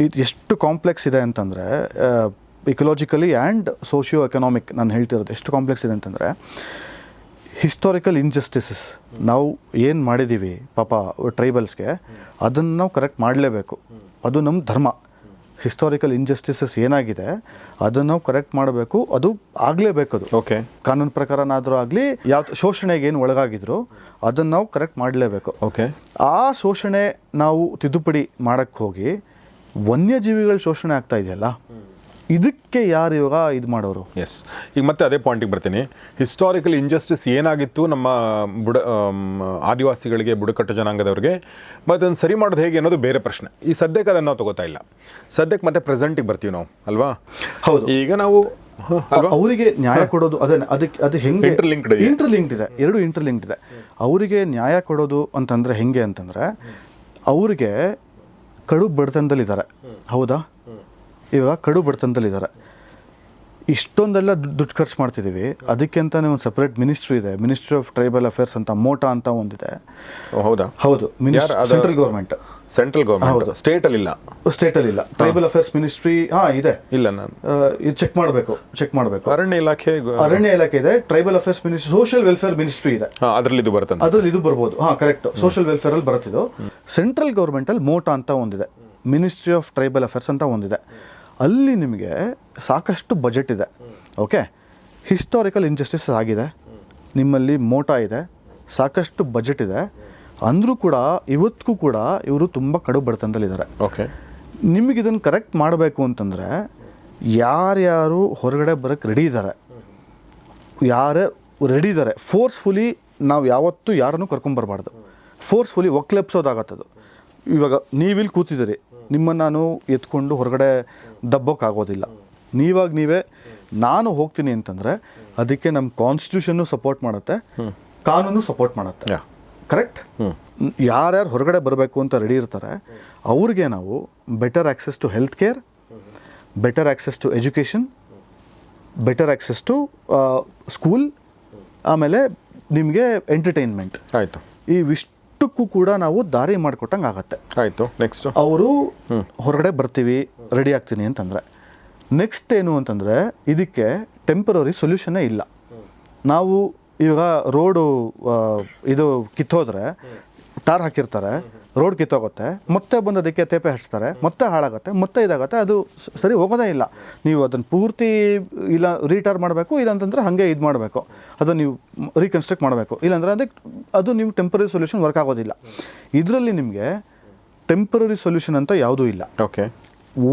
B: ಇದು ಎಷ್ಟು ಕಾಂಪ್ಲೆಕ್ಸ್ ಇದೆ ಅಂತಂದರೆ, ಇಕಲಾಜಿಕಲಿ ಆ್ಯಂಡ್ ಸೋಷಿಯೋ ಎಕನಾಮಿಕ್, ನಾನು ಹೇಳ್ತಿರೋದು ಎಷ್ಟು ಕಾಂಪ್ಲೆಕ್ಸ್ ಇದೆ ಅಂತಂದರೆ, ಹಿಸ್ಟಾರಿಕಲ್ ಇನ್ಜಸ್ಟಿಸಸ್ ನಾವು ಏನು ಮಾಡಿದ್ದೀವಿ ಪಾಪ ಟ್ರೈಬಲ್ಸ್ಗೆ, ಅದನ್ನು ನಾವು ಕರೆಕ್ಟ್ ಮಾಡಲೇಬೇಕು, ಅದು ನಮ್ಮ ಧರ್ಮ. ಹಿಸ್ಟಾರಿಕಲ್ ಇನ್ಜಸ್ಟಿಸಸ್ ಏನಾಗಿದೆ ಅದನ್ನು ನಾವು ಕರೆಕ್ಟ್ ಮಾಡಬೇಕು, ಅದು ಆಗಲೇಬೇಕು. ಅದು ಕಾನೂನು ಪ್ರಕಾರನಾದರೂ ಆಗಲಿ, ಯಾವ ಶೋಷಣೆಗೆ ಏನು ಒಳಗಾಗಿದ್ರು ಅದನ್ನು ನಾವು ಕರೆಕ್ಟ್ ಮಾಡಲೇಬೇಕು. ಆ ಶೋಷಣೆ ನಾವು ತಿದ್ದುಪಡಿ ಮಾಡೋಕ್ಕೆ ಹೋಗಿ ವನ್ಯಜೀವಿಗಳ ಶೋಷಣೆ ಆಗ್ತಾ ಇದೆಯಲ್ಲ, ಇದಕ್ಕೆ ಯಾರು ಇವಾಗ ಇದು ಮಾಡೋರು?
A: ಎಸ್, ಈಗ ಮತ್ತೆ ಅದೇ ಪಾಯಿಂಟಿಗೆ ಬರ್ತೀನಿ. ಹಿಸ್ಟಾರಿಕಲ್ ಇಂಜಸ್ಟಿಸ್ ಏನಾಗಿತ್ತು ನಮ್ಮ ಆದಿವಾಸಿಗಳಿಗೆ, ಬುಡಕಟ್ಟು ಜನಾಂಗದವ್ರಿಗೆ, ಮತ್ತು ಅದನ್ನು ಸರಿ ಮಾಡೋದು ಹೇಗೆ ಅನ್ನೋದು ಬೇರೆ ಪ್ರಶ್ನೆ. ಈ ಸದ್ಯಕ್ಕೆ ಅದನ್ನು ನಾವು ತಗೋತಾ ಇಲ್ಲ. ಸದ್ಯಕ್ಕೆ ಮತ್ತೆ ಪ್ರೆಸೆಂಟಿಗೆ ಬರ್ತೀವಿ ನಾವು, ಅಲ್ವಾ?
B: ಹೌದು.
A: ಈಗ ನಾವು
B: ಅವರಿಗೆ ನ್ಯಾಯ ಕೊಡೋದು ಅದು ಹೆಂಗೆ ಇಂಟರ್ಲಿಂಕ್ಡ್ ಇದೆ, ಎರಡು ಇಂಟರ್ಲಿಂಕ್ಡ್ ಇದೆ. ಅವರಿಗೆ ನ್ಯಾಯ ಕೊಡೋದು ಅಂತಂದರೆ ಹೆಂಗೆ ಅಂತಂದರೆ, ಅವ್ರಿಗೆ ಕಡು ಬಡತನದಲ್ಲಿದ್ದಾರೆ, ಹೌದಾ? ಇವಾಗ ಕಡು ಬಡತನದಲ್ಲಿದ್ದಾರೆ, ಇಷ್ಟೊಂದೆಲ್ಲ ದುಡ್ಡು ಖರ್ಚು ಮಾಡ್ತಿದ್ದೀವಿ, ಅದಕ್ಕೆ ಅಂತಲೇ ಒಂದು ಸಪ್ರೇಟ್ ಮಿನಿಸ್ಟ್ರಿ ಇದೆ, ಮಿನಿಸ್ಟ್ರಿ ಆಫ್ ಟ್ರೈಬಲ್ ಅಫೇರ್ಸ್ ಅಂತ, ಮೋಟಾ ಅಂತ ಒಂದಿದೆ.
A: ಹೌದಾ?
B: ಹೌದು, ಸೆಂಟ್ರಲ್ ಗೌರ್ಮೆಂಟ್.
A: ಹೌದು, ಸ್ಟೇಟಲ್ಲಿ
B: ಇಲ್ಲ. ಟ್ರೈಬಲ್ ಅಫೇರ್ಸ್ ಮಿನಿಸ್ಟ್ರಿ ಇದೆ.
A: ಇಲ್ಲ, ನಾನು
B: ಇದು ಚೆಕ್ ಮಾಡಬೇಕು.
A: ಅರಣ್ಯ
B: ಇಲಾಖೆ ಇದೆ, tribal affairs ministry, social welfare ministry ಇದೆ,
A: ಅದರಲ್ಲಿ ಇದು
B: ಬರ್ಬೋದು. ಕರೆಕ್ಟ್, ಸೋಷಿಯಲ್ ವೆಲ್ಫೇರ್ ಅಲ್ಲಿ ಬರುತ್ತಿದ್ದು. ಸೆಂಟ್ರಲ್ ಗೌರ್ಮೆಂಟ್ ಅಲ್ಲಿ ಮೋಟಾ ಅಂತ ಒಂದಿದೆ, ಮಿನಿಸ್ಟ್ರಿ ಆಫ್ ಟ್ರೈಬಲ್ ಅಫೇರ್ಸ್ ಅಂತ ಒಂದಿದೆ. ಅಲ್ಲಿ ನಿಮಗೆ ಸಾಕಷ್ಟು ಬಜೆಟ್ ಇದೆ. ಓಕೆ, ಹಿಸ್ಟಾರಿಕಲ್ ಇಂಜಸ್ಟಿಸ್ ಆಗಿದೆ, ನಿಮ್ಮಲ್ಲಿ ಮೋಟಾ ಇದೆ, ಸಾಕಷ್ಟು ಬಜೆಟ್ ಇದೆ, ಅಂದರೂ ಕೂಡ ಇವತ್ತಿಗೂ ಕೂಡ ಇವರು ತುಂಬ ಕಡು ಬಡತನದಲ್ಲಿದ್ದಾರೆ.
A: ಓಕೆ,
B: ನಿಮಗೆ ಇದನ್ನು ಕರೆಕ್ಟ್ ಮಾಡಬೇಕು ಅಂತಂದರೆ ಯಾರ್ಯಾರು ಹೊರಗಡೆ ಬರೋಕ್ಕೆ ರೆಡಿ ಇದ್ದಾರೆ, ಫೋರ್ಸ್ಫುಲಿ ನಾವು ಯಾವತ್ತೂ ಯಾರನ್ನು ಕರ್ಕೊಂಬರ್ಬಾರ್ದು, ಫೋರ್ಸ್ಫುಲಿ ಒಕ್ಲೆಪ್ಸೋದಾಗತ್ತದು. ಇವಾಗ ನೀವಿಲ್ಲಿ ಕೂತಿದ್ದೀರಿ, ನಿಮ್ಮನ್ನು ನಾನು ಎತ್ಕೊಂಡು ಹೊರಗಡೆ ದಬ್ಬೋಕ್ಕಾಗೋದಿಲ್ಲ. ನೀವೇ ನಾನು ಹೋಗ್ತೀನಿ ಅಂತಂದರೆ ಅದಕ್ಕೆ ನಮ್ಮ ಕಾನ್ಸ್ಟಿಟ್ಯೂಷನ್ನು ಸಪೋರ್ಟ್ ಮಾಡುತ್ತೆ, ಕಾನೂನು ಸಪೋರ್ಟ್ ಮಾಡುತ್ತೆ. ಕರೆಕ್ಟ್? ಯಾರ್ಯಾರು ಹೊರಗಡೆ ಬರಬೇಕು ಅಂತ ರೆಡಿ ಇರ್ತಾರೆ ಅವ್ರಿಗೆ ನಾವು better access to health care, better access to education, better access to school, ಆಮೇಲೆ ನಿಮಗೆ ಎಂಟರ್ಟೈನ್ಮೆಂಟ್,
A: ಆಯಿತು,
B: ಇವಿಷ್ಟಕ್ಕೂ ಕೂಡ ನಾವು ದಾರಿ ಮಾಡಿಕೊಟ್ಟಂಗೆ ಆಗತ್ತೆ.
A: ಆಯಿತು. ನೆಕ್ಸ್ಟ್ ಅವರು
B: ಹೊರಗಡೆ ಬರ್ತೀವಿ, ರೆಡಿ ಆಗ್ತೀನಿ ಅಂತಂದರೆ, ನೆಕ್ಸ್ಟ್ ಏನು ಅಂತಂದರೆ ಇದಕ್ಕೆ ಟೆಂಪರರಿ ಸೊಲ್ಯೂಷನ್ನೇ ಇಲ್ಲ. ನಾವು ಇವಾಗ ರೋಡು ಇದು ಕಿತ್ತೋದ್ರೆ ಟಾರ್ ಹಾಕಿರ್ತಾರೆ, ರೋಡ್ ಕಿತ್ತೋಗುತ್ತೆ, ಮತ್ತೆ ಬಂದು ಅದಕ್ಕೆ ತೇಪೆ ಹಚ್ತಾರೆ, ಮತ್ತೆ ಹಾಳಾಗುತ್ತೆ, ಮತ್ತೆ ಇದಾಗುತ್ತೆ, ಅದು ಸರಿ ಹೋಗೋದೇ ಇಲ್ಲ. ನೀವು ಅದನ್ನು ಪೂರ್ತಿ ಇಲ್ಲ ರೀಟಾರ್ ಮಾಡಬೇಕು, ಇಲ್ಲಾಂತಂದರೆ ಹಾಗೆ ಇದು ಮಾಡಬೇಕು, ಅದನ್ನು ನೀವು ರೀಕನ್ಸ್ಟ್ರಕ್ಟ್ ಮಾಡಬೇಕು, ಇಲ್ಲಾಂದರೆ ಅದು ನೀವು ಟೆಂಪರರಿ ಸೊಲ್ಯೂಷನ್ ವರ್ಕ್ ಆಗೋದಿಲ್ಲ. ಇದರಲ್ಲಿ ನಿಮಗೆ ಟೆಂಪರರಿ ಸೊಲ್ಯೂಷನ್ ಅಂತ ಯಾವುದೂ ಇಲ್ಲ.
A: ಓಕೆ,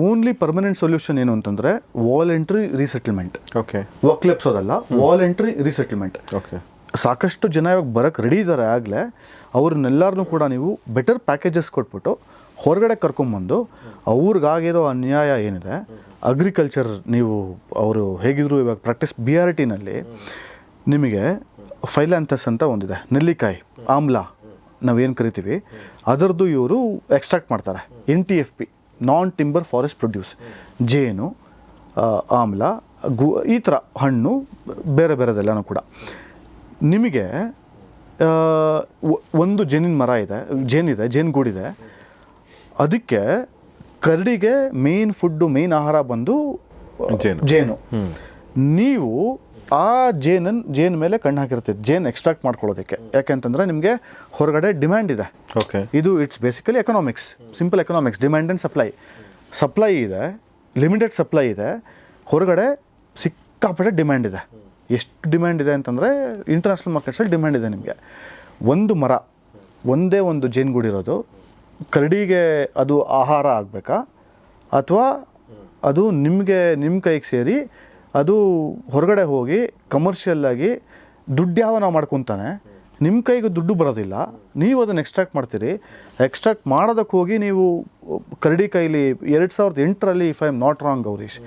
B: ಓನ್ಲಿ ಪರ್ಮನೆಂಟ್ ಸೊಲ್ಯೂಷನ್ ಏನು ಅಂತಂದರೆ ವಾಲಂಟ್ರಿ ರೀಸೆಟಲ್ಮೆಂಟ್.
A: ಓಕೆ.
B: ಒಕ್ಲೆಪ್ಸೋದಲ್ಲ, ವಾಲಂಟ್ರಿ ರೀಸೆಟಲ್ಮೆಂಟ್.
A: ಓಕೆ.
B: ಸಾಕಷ್ಟು ಜನ ಇವಾಗ ಬರೋಕ್ಕೆ ರೆಡಿ ಇದ್ದಾರೆ. ಆಗಲೇ ಅವ್ರನ್ನೆಲ್ಲರನ್ನೂ ಕೂಡ ನೀವು ಬೆಟರ್ ಪ್ಯಾಕೇಜಸ್ ಕೊಟ್ಬಿಟ್ಟು ಹೊರಗಡೆ ಕರ್ಕೊಂಬಂದು ಅವ್ರಿಗಾಗಿರೋ ಅನ್ಯಾಯ ಏನಿದೆ, ಅಗ್ರಿಕಲ್ಚರ್ ನೀವು ಅವರು ಹೇಗಿದ್ರು ಇವಾಗ ಪ್ರಾಕ್ಟೀಸ್ BRTನಲ್ಲಿ ನಿಮಗೆ ಫೈಲಾಂಥಸ್ ಅಂತ ಒಂದಿದೆ, ನೆಲ್ಲಿಕಾಯಿ ಆಮ್ಲ ನಾವೇನು ಕರಿತೀವಿ, ಅದರದ್ದು ಇವರು ಎಕ್ಸ್ಟ್ರಾಕ್ಟ್ ಮಾಡ್ತಾರೆ. NTFP, ನಾನ್ ಟಿಂಬರ್ ಫಾರೆಸ್ಟ್ ಪ್ರೊಡ್ಯೂಸ್, ಜೇನು, ಆಮ್ಲ, ಈ ಥರ ಹಣ್ಣು ಬೇರೆ ಬೇರೆದೆಲ್ಲನೂ ಕೂಡ. ನಿಮಗೆ ಒಂದು ಜೇನಿನ ಮರ ಇದೆ, ಜೇನುಗೂಡಿದೆ, ಅದಕ್ಕೆ ಕರಡಿಗೆ ಮೇನ್ ಫುಡ್ಡು, ಮೇನ್ ಆಹಾರ ಬಂದು ಜೇನು. ನೀವು ಆ ಜೇನು ಮೇಲೆ ಕಣ್ಣು ಹಾಕಿರ್ತೀವಿ, ಜೇನು ಎಕ್ಸ್ಟ್ರಾಕ್ಟ್ ಮಾಡ್ಕೊಳ್ಳೋದಕ್ಕೆ. ಯಾಕೆಂತಂದರೆ ನಿಮಗೆ ಹೊರಗಡೆ ಡಿಮ್ಯಾಂಡ್ ಇದೆ.
A: ಓಕೆ.
B: ಇದು it's basically economics, simple economics, demand and supply ಇದೆ, ಲಿಮಿಟೆಡ್ ಸಪ್ಲೈ ಇದೆ, ಹೊರಗಡೆ ಸಿಕ್ಕಾಪಟ್ಟೆ ಡಿಮ್ಯಾಂಡ್ ಇದೆ. ಎಷ್ಟು ಡಿಮ್ಯಾಂಡ್ ಇದೆ ಅಂತಂದರೆ ಇಂಟರ್ನ್ಯಾಷನಲ್ ಮಾರ್ಕೆಟ್ಸಲ್ಲಿ ಡಿಮ್ಯಾಂಡ್ ಇದೆ. ನಿಮಗೆ ಒಂದು ಮರ, ಒಂದೇ ಒಂದು ಜೇನುಗೂಡಿರೋದು, ಕರಡಿಗೆ ಅದು ಆಹಾರ ಆಗಬೇಕಾ ಅಥವಾ ಅದು ನಿಮ್ಮ ಕೈಗೆ ಸೇರಿ ಅದು ಹೊರಗಡೆ ಹೋಗಿ ಕಮರ್ಷಿಯಲ್ಲಾಗಿ ದುಡ್ಡು ಯಾವನ ಮಾಡ್ಕೊತಾನೆ, ನಿಮ್ಮ ಕೈಗೆ ದುಡ್ಡು ಬರೋದಿಲ್ಲ, ನೀವು ಅದನ್ನು ಎಕ್ಸ್ಟ್ರಾಕ್ಟ್ ಮಾಡ್ತೀರಿ. ಎಕ್ಸ್ಟ್ರಾಕ್ಟ್ ಮಾಡೋದಕ್ಕೆ ಹೋಗಿ ನೀವು ಕರಡಿ ಕೈಲಿ 2008ರಲ್ಲಿ, if I am not wrong Gowrish,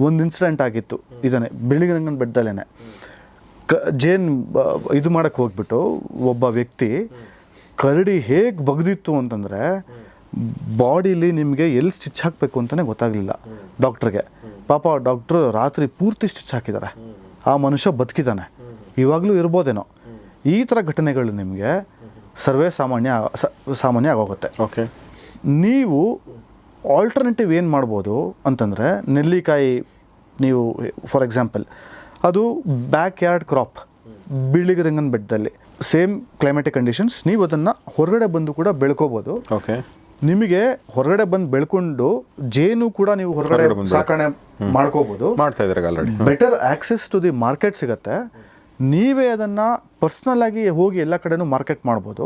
B: ಒಂದು ಇನ್ಸಿಡೆಂಟ್ ಆಗಿತ್ತು ಇದನ್ನೇ ಬಿಳಿಗಿರಂಗನ ಬೆಟ್ಟದಲ್ಲೇ. ಜೇನು ಇದು ಮಾಡೋಕ್ಕೆ ಹೋಗ್ಬಿಟ್ಟು ಒಬ್ಬ ವ್ಯಕ್ತಿ ಕರಡಿ ಹೇಗೆ ಬಗ್ದಿತ್ತು ಅಂತಂದರೆ ಬಾಡಿಲಿ ನಿಮಗೆ ಎಲ್ಲಿ ಸ್ಟಿಚ್ ಹಾಕಬೇಕು ಅಂತಲೇ ಗೊತ್ತಾಗಲಿಲ್ಲ ಡಾಕ್ಟ್ರಿಗೆ. ಪಾಪ ಡಾಕ್ಟ್ರು ರಾತ್ರಿ ಪೂರ್ತಿ ಸ್ಟಿಚ್ ಹಾಕಿದ್ದಾರೆ. ಆ ಮನುಷ್ಯ ಬದುಕಿದ್ದಾನೆ, ಇವಾಗಲೂ ಇರ್ಬೋದೇನೋ. ಈ ಥರ ಘಟನೆಗಳು ನಿಮಗೆ ಸಾಮಾನ್ಯ ಆಗೋಗುತ್ತೆ.
A: ಓಕೆ. ನೀವು
B: ಆಲ್ಟರ್ನೇಟಿವ್ ಏನು ಮಾಡ್ಬೋದು ಅಂತಂದರೆ, ನೆಲ್ಲಿಕಾಯಿ ನೀವು ಫಾರ್ ಎಕ್ಸಾಂಪಲ್, ಅದು ಬ್ಯಾಕ್ ಯಾರ್ಡ್ ಕ್ರಾಪ್, ಬಿಳಿಗಿರಂಗನ ಬೆಟ್ಟದಲ್ಲಿ ಸೇಮ್ ಕ್ಲೈಮ್ಯಾಟಿಕ್ ಕಂಡೀಷನ್ಸ್, ನೀವು ಅದನ್ನು ಹೊರಗಡೆ ಬಂದು ಕೂಡ ಬೆಳ್ಕೋಬೋದು.
A: ಓಕೆ.
B: ನಿಮಗೆ ಹೊರಗಡೆ ಬಂದು ಬೆಳ್ಕೊಂಡು ಜೇನು ಕೂಡ ನೀವು ಹೊರಗಡೆ ಸಾಕಣೆ ಮಾಡ್ಕೋಬೋದು.
A: ಮಾಡ್ತಾ ಇದ್ದಾರೆ already.
B: Better access to the market ಸಿಗುತ್ತೆ. ನೀವೇ ಅದನ್ನು ಪರ್ಸ್ನಲ್ ಆಗಿ ಹೋಗಿ ಎಲ್ಲ ಕಡೆನೂ ಮಾರ್ಕೆಟ್ ಮಾಡ್ಬೋದು.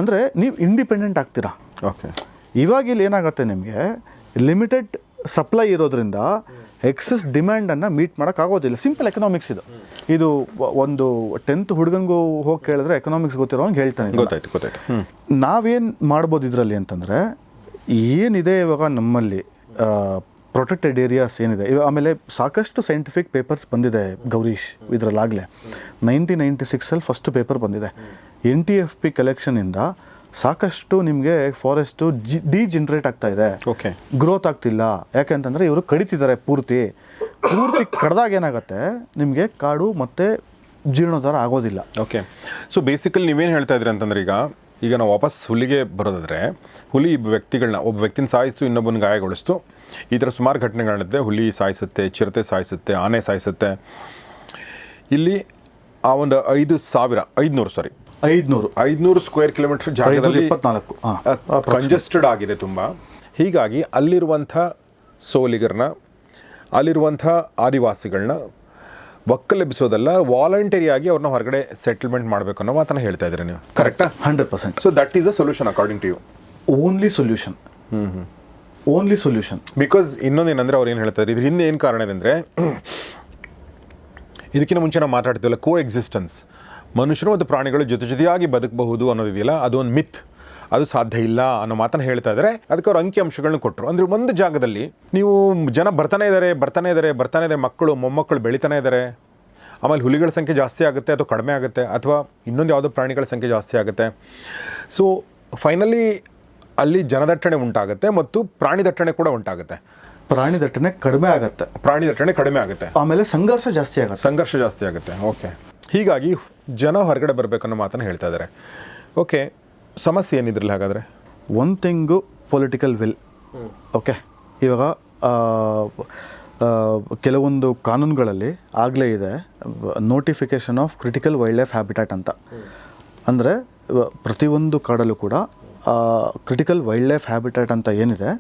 B: ಅಂದರೆ ನೀವು ಇಂಡಿಪೆಂಡೆಂಟ್ ಆಗ್ತೀರಾ.
A: ಓಕೆ.
B: ಇವಾಗ ಇಲ್ಲಿ ಏನಾಗುತ್ತೆ, ನಿಮಗೆ ಲಿಮಿಟೆಡ್ ಸಪ್ಲೈ ಇರೋದ್ರಿಂದ ಎಕ್ಸಸ್ ಡಿಮ್ಯಾಂಡನ್ನು ಮೀಟ್ ಮಾಡೋಕ್ಕಾಗೋದಿಲ್ಲ. ಸಿಂಪಲ್ ಎಕನಾಮಿಕ್ಸ್ ಇದು ಒಂದು 10th ಹುಡುಗನಿಗೂ ಹೋಗಿ ಕೇಳಿದ್ರೆ ಎಕನಾಮಿಕ್ಸ್ ಗೊತ್ತಿರೋಂಗೆ ಹೇಳ್ತಾನೆ.
A: ಗೊತ್ತಾಯ್ತು.
B: ನಾವೇನು ಮಾಡ್ಬೋದು ಇದರಲ್ಲಿ ಅಂತಂದರೆ, ಏನಿದೆ ಇವಾಗ ನಮ್ಮಲ್ಲಿ ಪ್ರೊಟೆಕ್ಟೆಡ್ ಏರಿಯಾಸ್ ಏನಿದೆ ಇವಾಗ, ಆಮೇಲೆ ಸಾಕಷ್ಟು ಸೈಂಟಿಫಿಕ್ ಪೇಪರ್ಸ್ ಬಂದಿದೆ ಗೌರೀಶ್ ಇದರಲ್ಲಾಗಲೇ. 1996 ಫಸ್ಟ್ ಪೇಪರ್ ಬಂದಿದೆ. NTFP ಕಲೆಕ್ಷನಿಂದ ಸಾಕಷ್ಟು ನಿಮಗೆ ಫಾರೆಸ್ಟು ಡಿಜನರೇಟ್ ಆಗ್ತಾ ಇದೆ.
A: ಓಕೆ.
B: ಗ್ರೋತ್ ಆಗ್ತಿಲ್ಲ. ಯಾಕೆಂತಂದರೆ ಇವರು ಕಡಿತಿದ್ದಾರೆ ಪೂರ್ತಿ ಕಡ್ದಾಗ ಏನಾಗುತ್ತೆ, ನಿಮಗೆ ಕಾಡು ಮತ್ತು ಜೀರ್ಣೋದ್ಧಾರ ಆಗೋದಿಲ್ಲ.
A: ಓಕೆ. ಸೊ ಬೇಸಿಕಲಿ ನೀವೇನು ಹೇಳ್ತಾ ಇದ್ರಿ ಅಂತಂದ್ರೆ, ಈಗ ನಾವು ವಾಪಸ್ ಹುಲಿಗೆ ಬರೋದಾದರೆ, ಹುಲಿ ಒಬ್ಬ ವ್ಯಕ್ತಿನ ಸಾಯಿಸ್ತು, ಇನ್ನೊಬ್ಬನ ಗಾಯಗೊಳಿಸ್ತು, ಈ ಥರ ಸುಮಾರು ಘಟನೆಗಳಿದೆ. ಹುಲಿ ಸಾಯಿಸುತ್ತೆ, ಚಿರತೆ ಸಾಯಿಸುತ್ತೆ, ಆನೆ ಸಾಯಿಸುತ್ತೆ. ಇಲ್ಲಿ ಆ ಒಂದು 500 ಸ್ಕ್ವೇರ್ ಕಿಲೋಮೀಟರ್ ಜಾಗದಲ್ಲಿ
B: 24
A: ಕಂಜೆಸ್ಟೆಡ್ ಆಗಿದೆ ತುಂಬ. ಹೀಗಾಗಿ ಅಲ್ಲಿರುವಂಥ ಸೋಲಿಗರನ್ನ, ಅಲ್ಲಿರುವಂಥ ಆದಿವಾಸಿಗಳನ್ನ ಒಕ್ಕಲೆಬ್ಬಿಸೋದಲ್ಲ, ವಾಲಂಟರಿಯಾಗಿ ಅವ್ರನ್ನ ಹೊರಗಡೆ ಸೆಟಲ್ಮೆಂಟ್ ಮಾಡಬೇಕು ಅನ್ನೋ ಮಾತನ್ನು ಹೇಳ್ತಾ ಇದ್ದೀರಿ ನೀವು. ಕರೆಕ್ಟಾ?
B: 100%.
A: So that is a solution according to you.
B: Only solution.
A: Because ಇನ್ನೊಂದೇನೆಂದರೆ ಅವ್ರು ಏನು ಹೇಳ್ತಾರೆ, ಇದ್ರ ಹಿಂದೆ ಏನು ಕಾರಣ ಇದೆ ಅಂದರೆ, ಇದಕ್ಕಿಂತ ಮುಂಚೆ ನಾವು ಮಾತಾಡ್ತೀವಲ್ಲ, ಕೋ ಎಕ್ಸಿಸ್ಟೆನ್ಸ್, ಮನುಷ್ಯರು ಮತ್ತು ಪ್ರಾಣಿಗಳು ಜೊತೆಯಾಗಿ ಬದುಕಬಹುದು ಅನ್ನೋದಿದೆಯಲ್ಲ, ಅದೊಂದು ಮಿತ್, ಅದು ಸಾಧ್ಯ ಇಲ್ಲ ಅನ್ನೋ ಮಾತನ್ನು ಹೇಳ್ತಾ ಇದ್ದಾರೆ. ಅದಕ್ಕೆ ಅವ್ರು ಅಂಕಿಅಂಶಗಳನ್ನ ಕೊಟ್ಟರು. ಅಂದರೆ ಒಂದು ಜಾಗದಲ್ಲಿ ನೀವು ಜನ ಬರ್ತಾನೆ ಇದ್ದಾರೆ, ಮಕ್ಕಳು ಮೊಮ್ಮಕ್ಕಳು ಬೆಳೀತಾನೆ ಇದ್ದಾರೆ. ಆಮೇಲೆ ಹುಲಿಗಳ ಸಂಖ್ಯೆ ಜಾಸ್ತಿ ಆಗುತ್ತೆ ಅಥವಾ ಕಡಿಮೆ ಆಗುತ್ತೆ, ಅಥವಾ ಇನ್ನೊಂದು ಯಾವುದೋ ಪ್ರಾಣಿಗಳ ಸಂಖ್ಯೆ ಜಾಸ್ತಿ ಆಗುತ್ತೆ. ಸೊ ಫೈನಲಿ ಅಲ್ಲಿ ಜನದಟ್ಟಣೆ ಉಂಟಾಗುತ್ತೆ ಮತ್ತು ಪ್ರಾಣಿ ದಟ್ಟಣೆ ಕೂಡ ಉಂಟಾಗುತ್ತೆ.
B: ಪ್ರಾಣಿ ದಟ್ಟಣೆ ಕಡಿಮೆ ಆಗುತ್ತೆ. ಆಮೇಲೆ ಸಂಘರ್ಷ ಜಾಸ್ತಿ ಆಗುತ್ತೆ.
A: ಓಕೆ. ಹೀಗಾಗಿ ಜನ ಹೊರಗಡೆ ಬರಬೇಕನ್ನೋ ಮಾತನ್ನು ಹೇಳ್ತಾ ಇದ್ದಾರೆ. ಓಕೆ. ಸಮಸ್ಯೆ ಏನಿದ್ರಲ್ಲ ಹಾಗಾದರೆ?
B: One thing political will. Okay. ಇವಾಗ ಕೆಲವೊಂದು ಕಾನೂನುಗಳಲ್ಲಿ ಆಗಲೇ ಇದೆ notification of critical wild life habitat ಅಂತ. ಅಂದರೆ ಪ್ರತಿಯೊಂದು ಕಾಡಲ್ಲೂ ಕೂಡ ಕ್ರಿಟಿಕಲ್ ವೈಲ್ಡ್ ಲೈಫ್ ಹ್ಯಾಬಿಟ್ಯಾಟ್ ಅಂತ ಏನಿದೆ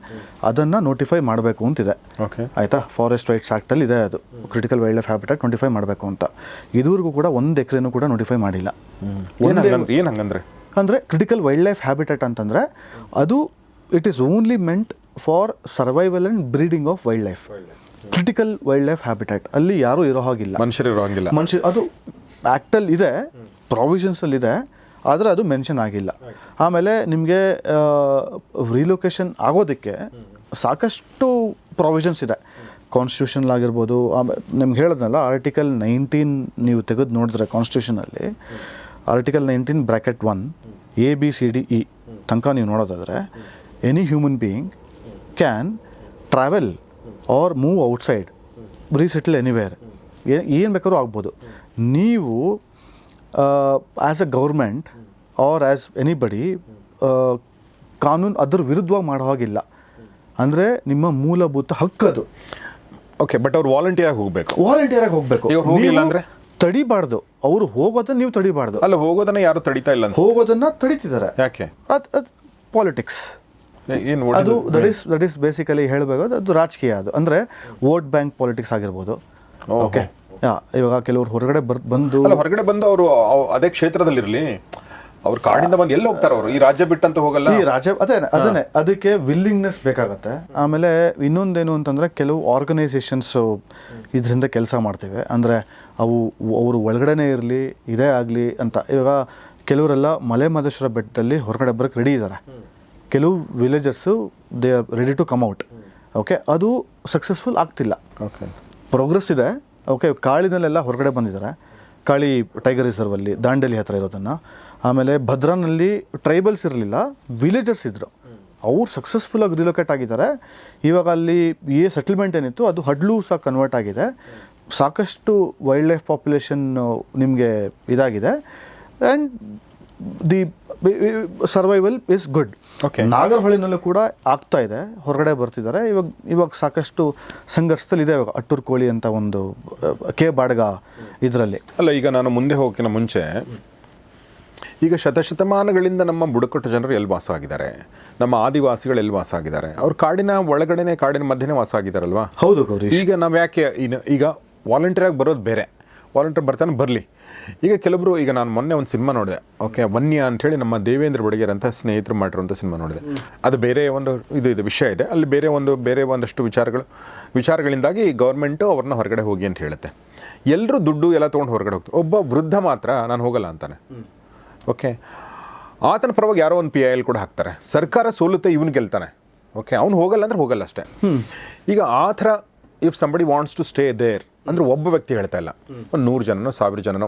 B: ಅದನ್ನು ನೋಟಿಫೈ ಮಾಡಬೇಕು ಅಂತಿದೆ.
A: ಓಕೆ.
B: ಆಯಿತಾ? ಫಾರೆಸ್ಟ್ ರೈಟ್ಸ್ ಆ್ಯಕ್ಟಲ್ಲಿ ಇದೆ ಅದು, critical wild life habitat notify ಮಾಡಬೇಕು ಅಂತ. ಇದುವರೆಗೂ ಕೂಡ 1 ಎಕರೆನೂ ಕೂಡ ನೋಟಿಫೈ ಮಾಡಿಲ್ಲ.
A: ಏನು ಹಂಗಂದ್ರೆ?
B: ಅಂದರೆ ಕ್ರಿಟಿಕಲ್ ವೈಲ್ಡ್ ಲೈಫ್ ಹ್ಯಾಬಿಟ್ಯಾಟ್ ಅಂತಂದರೆ ಅದು it is only meant for survival and breeding of wild life, critical wild life habitat. ಅಲ್ಲಿ ಯಾರೂ ಇರೋ ಹಾಗಿಲ್ಲ,
A: ಮನುಷ್ಯರು ಇರೋಂಗಿಲ್ಲ.
B: ಅದು ಆ್ಯಕ್ಟಲ್ಲಿ ಇದೆ, ಪ್ರಾವಿಷನ್ಸಲ್ಲಿದೆ, ಆದರೆ ಅದು ಮೆನ್ಷನ್ ಆಗಿಲ್ಲ. ಆಮೇಲೆ ನಿಮಗೆ ರಿಲೊಕೇಶನ್ ಆಗೋದಕ್ಕೆ ಸಾಕಷ್ಟು ಪ್ರಾವಿಷನ್ಸ್ ಇದೆ, ಕಾನ್ಸ್ಟಿಟ್ಯೂಷನ್ಲಾಗಿರ್ಬೋದು. ಆಮೇಲೆ ನಿಮ್ಗೆ ಹೇಳಿದ್ನಲ್ಲ, ಆರ್ಟಿಕಲ್ 19 ನೀವು ತೆಗೆದು ನೋಡಿದ್ರೆ ಕಾನ್ಸ್ಟಿಟ್ಯೂಷನಲ್ಲಿ ಆರ್ಟಿಕಲ್ 19 ಬ್ರ್ಯಾಕೆಟ್ 1 ABCDE ತನಕ ನೀವು ನೋಡೋದಾದರೆ, any human being can travel or move outside, resettle anywhere, ಏನು ಬೇಕಾದ್ರೂ ಆಗ್ಬೋದು. ನೀವು as a government or as anybody ಕಾನೂನು ಅದ್ರ ವಿರುದ್ಧವಾಗಿ ಮಾಡೋ ಹಾಗಿಲ್ಲ. ಅಂದರೆ ನಿಮ್ಮ ಮೂಲಭೂತ ಹಕ್ಕದು.
A: ಓಕೆ, ಬಟ್ ಅವ್ರು ವಾಲಂಟಿಯರಾಗಿ ಹೋಗಬೇಕು.
B: ವಾಲಂಟಿಯರಾಗಿ ಹೋಗಬೇಕು.
A: ಹೋಗಿಲ್ಲ ಅಂದರೆ
B: ತಡಿಬಾರ್ದು. ಅವರು ಹೋಗೋದನ್ನ ನೀವು ತಡಿಬಾರ್ದು.
A: ಅಲ್ಲ, ಹೋಗೋದನ್ನ ಯಾರು ತಡಿತಾ ಇಲ್ಲ.
B: ಹೋಗೋದನ್ನ ತಡಿತಿದ್ದಾರೆ.
A: ಯಾಕೆ?
B: ಅದು ಪಾಲಿಟಿಕ್ಸ್.
A: ಏನು
B: ಅದು ದಟ್ ಈಸ್ ಬೇಸಿಕಲಿ ಹೇಳಬೇಕು, ಅದು ರಾಜಕೀಯ. ಅದು ಅಂದರೆ ವೋಟ್ ಬ್ಯಾಂಕ್ ಪಾಲಿಟಿಕ್ಸ್ ಆಗಿರ್ಬೋದು. ಓಕೆ, ಇವಾಗ ಕೆಲವರು ಹೊರಗಡೆ ಬಂದು
A: ಹೊರಗಡೆ ಬಂದು ಅವರು ಅದೇ ಕ್ಷೇತ್ರದಲ್ಲಿರಲಿ, ಅವ್ರ ಕಾಡಿಂದ ಬಂದು ಎಲ್ಲಿ ಹೋಗ್ತಾರೆ ಅವರು? ಈ ರಾಜ್ಯ ಬಿಟ್ಟಂತೂ ಹೋಗಲ್ಲ. ಈ ರಾಜ್ಯ
B: ಅದೇ ಅದಕ್ಕೆ ವಿಲ್ಲಿಂಗ್ನೆಸ್ ಬೇಕಾಗತ್ತೆ. ಆಮೇಲೆ ಇನ್ನೊಂದೇನು ಅಂತಂದರೆ, ಕೆಲವು ಆರ್ಗನೈಸೇಷನ್ಸು ಇದರಿಂದ ಕೆಲಸ ಮಾಡ್ತಿವೆ. ಅಂದರೆ ಅವರು ಒಳಗಡೆನೇ ಇರಲಿ, ಇದೇ ಆಗಲಿ ಅಂತ. ಇವಾಗ ಕೆಲವರೆಲ್ಲ ಮಲೆ ಮಹದೇಶ್ವರ ಬೆಟ್ಟದಲ್ಲಿ ಹೊರಗಡೆ ಬರೋಕ್ಕೆ ರೆಡಿ ಇದ್ದಾರೆ. ಕೆಲವು villagers they are ready to come out. Okay, ಅದು ಸಕ್ಸಸ್ಫುಲ್ ಆಗ್ತಿಲ್ಲ.
A: ಓಕೆ,
B: ಪ್ರೋಗ್ರೆಸ್ ಇದೆ. ಓಕೆ, ಕಾಳಿನಲ್ಲೆಲ್ಲ ಹೊರಗಡೆ ಬಂದಿದ್ದಾರೆ. ಕಾಳಿ ಟೈಗರ್ ರಿಸರ್ವಲ್ಲಿ ದಾಂಡೇಲಿ ಹತ್ರ ಇರೋದನ್ನು. ಆಮೇಲೆ ಭದ್ರಾನಲ್ಲಿ ಟ್ರೈಬಲ್ಸ್ ಇರಲಿಲ್ಲ, ವಿಲೇಜರ್ಸ್ ಇದ್ದರು. ಅವ್ರು ಸಕ್ಸಸ್ಫುಲ್ಲಾಗಿ ರಿಲೊಕೇಟ್ ಆಗಿದ್ದಾರೆ. ಇವಾಗ ಅಲ್ಲಿ ಸೆಟಲ್ಮೆಂಟ್ ಏನಿತ್ತು ಅದು ಹಡ್ಲು ಸಹ ಕನ್ವರ್ಟ್ ಆಗಿದೆ. ಸಾಕಷ್ಟು ವೈಲ್ಡ್ ಲೈಫ್ ಪಾಪ್ಯುಲೇಷನ್ ನಿಮಗೆ ಇದಾಗಿದೆ. And the survival is good.
A: Okay,
B: ನಾಗರಹೊಳಿನಲ್ಲೂ ಕೂಡ ಆಗ್ತಾ ಇದೆ, ಹೊರಗಡೆ ಬರ್ತಿದ್ದಾರೆ. ಇವಾಗ ಸಾಕಷ್ಟು ಸಂಘರ್ಷದಲ್ಲಿ ಇದೆ. ಇವಾಗ ಅಟ್ಟೂರು ಕೋಳಿ ಅಂತ ಒಂದು ಕೆ ಬಾಡ್ಗ ಇದರಲ್ಲಿ.
A: ಅಲ್ಲ, ಈಗ ನಾನು ಮುಂದೆ ಹೋಗೋಕ್ಕಿಂತ ಮುಂಚೆ, ಈಗ ಶತಶತಮಾನಗಳಿಂದ ನಮ್ಮ ಬುಡಕಟ್ಟು ಜನರು ಎಲ್ಲಿ ವಾಸ ಆಗಿದ್ದಾರೆ, ನಮ್ಮ ಆದಿವಾಸಿಗಳು ಎಲ್ಲಿ ವಾಸ ಆಗಿದ್ದಾರೆ? ಅವ್ರು ಕಾಡಿನ ಒಳಗಡೆನೆ, ಕಾಡಿನ ಮಧ್ಯೆ ವಾಸ ಆಗಿದ್ದಾರಲ್ವಾ?
B: ಹೌದು ಗೌರಿ.
A: ಈಗ ನಾವು ಯಾಕೆ ಈಗ ವಾಲಂಟಿಯರಾಗಿ ಬರೋದು ಬೇರೆ, ವಾಲಂಟಿಯರ್ ಬರ್ತಾನೆ ಬರಲಿ. ಈಗ ಕೆಲವರು, ಈಗ ನಾನು ಮೊನ್ನೆ ಒಂದು ಸಿನಿಮಾ ನೋಡಿದೆ. ಓಕೆ, ವನ್ಯ ಅಂಥೇಳಿ ನಮ್ಮ ದೇವೇಂದ್ರ ಬಡಗೇರ್ ಅಂತ ಸ್ನೇಹಿತರು ಮಾಡಿರುವಂಥ ಸಿನಿಮಾ ನೋಡಿದೆ. ಅದು ಬೇರೆ ಒಂದು ಇದು ವಿಷಯ ಇದೆ. ಅಲ್ಲಿ ಬೇರೆ ಒಂದಷ್ಟು ವಿಚಾರಗಳಿಂದಾಗಿ ಗೌರ್ಮೆಂಟು ಅವ್ರನ್ನ ಹೊರಗಡೆ ಹೋಗಿ ಅಂತ ಹೇಳುತ್ತೆ. ಎಲ್ಲರೂ ದುಡ್ಡು ಎಲ್ಲ ತೊಗೊಂಡು ಹೊರಗಡೆ ಹೋಗ್ತಾರೆ. ಒಬ್ಬ ವೃದ್ಧ ಮಾತ್ರ ನಾನು ಹೋಗಲ್ಲ ಅಂತಾನೆ. ಓಕೆ, ಆತನ ಪರವಾಗಿ ಯಾರೋ ಒಂದು PIL ಕೂಡ ಹಾಕ್ತಾರೆ. ಸರ್ಕಾರ ಸೋಲುತ್ತೆ, ಇವನು ಗೆಲ್ತಾನೆ. ಓಕೆ, ಅವ್ನು ಹೋಗಲ್ಲ ಅಂದ್ರೆ ಹೋಗಲ್ಲ ಅಷ್ಟೇ. ಈಗ ಆ ಥರ if somebody wants to stay there ಅಂದ್ರೆ ಒಬ್ಬ ವ್ಯಕ್ತಿ ಹೇಳ್ತಾ ಇಲ್ಲ, ಒಂದು 100 ಜನನೋ 1000 ಜನನೋ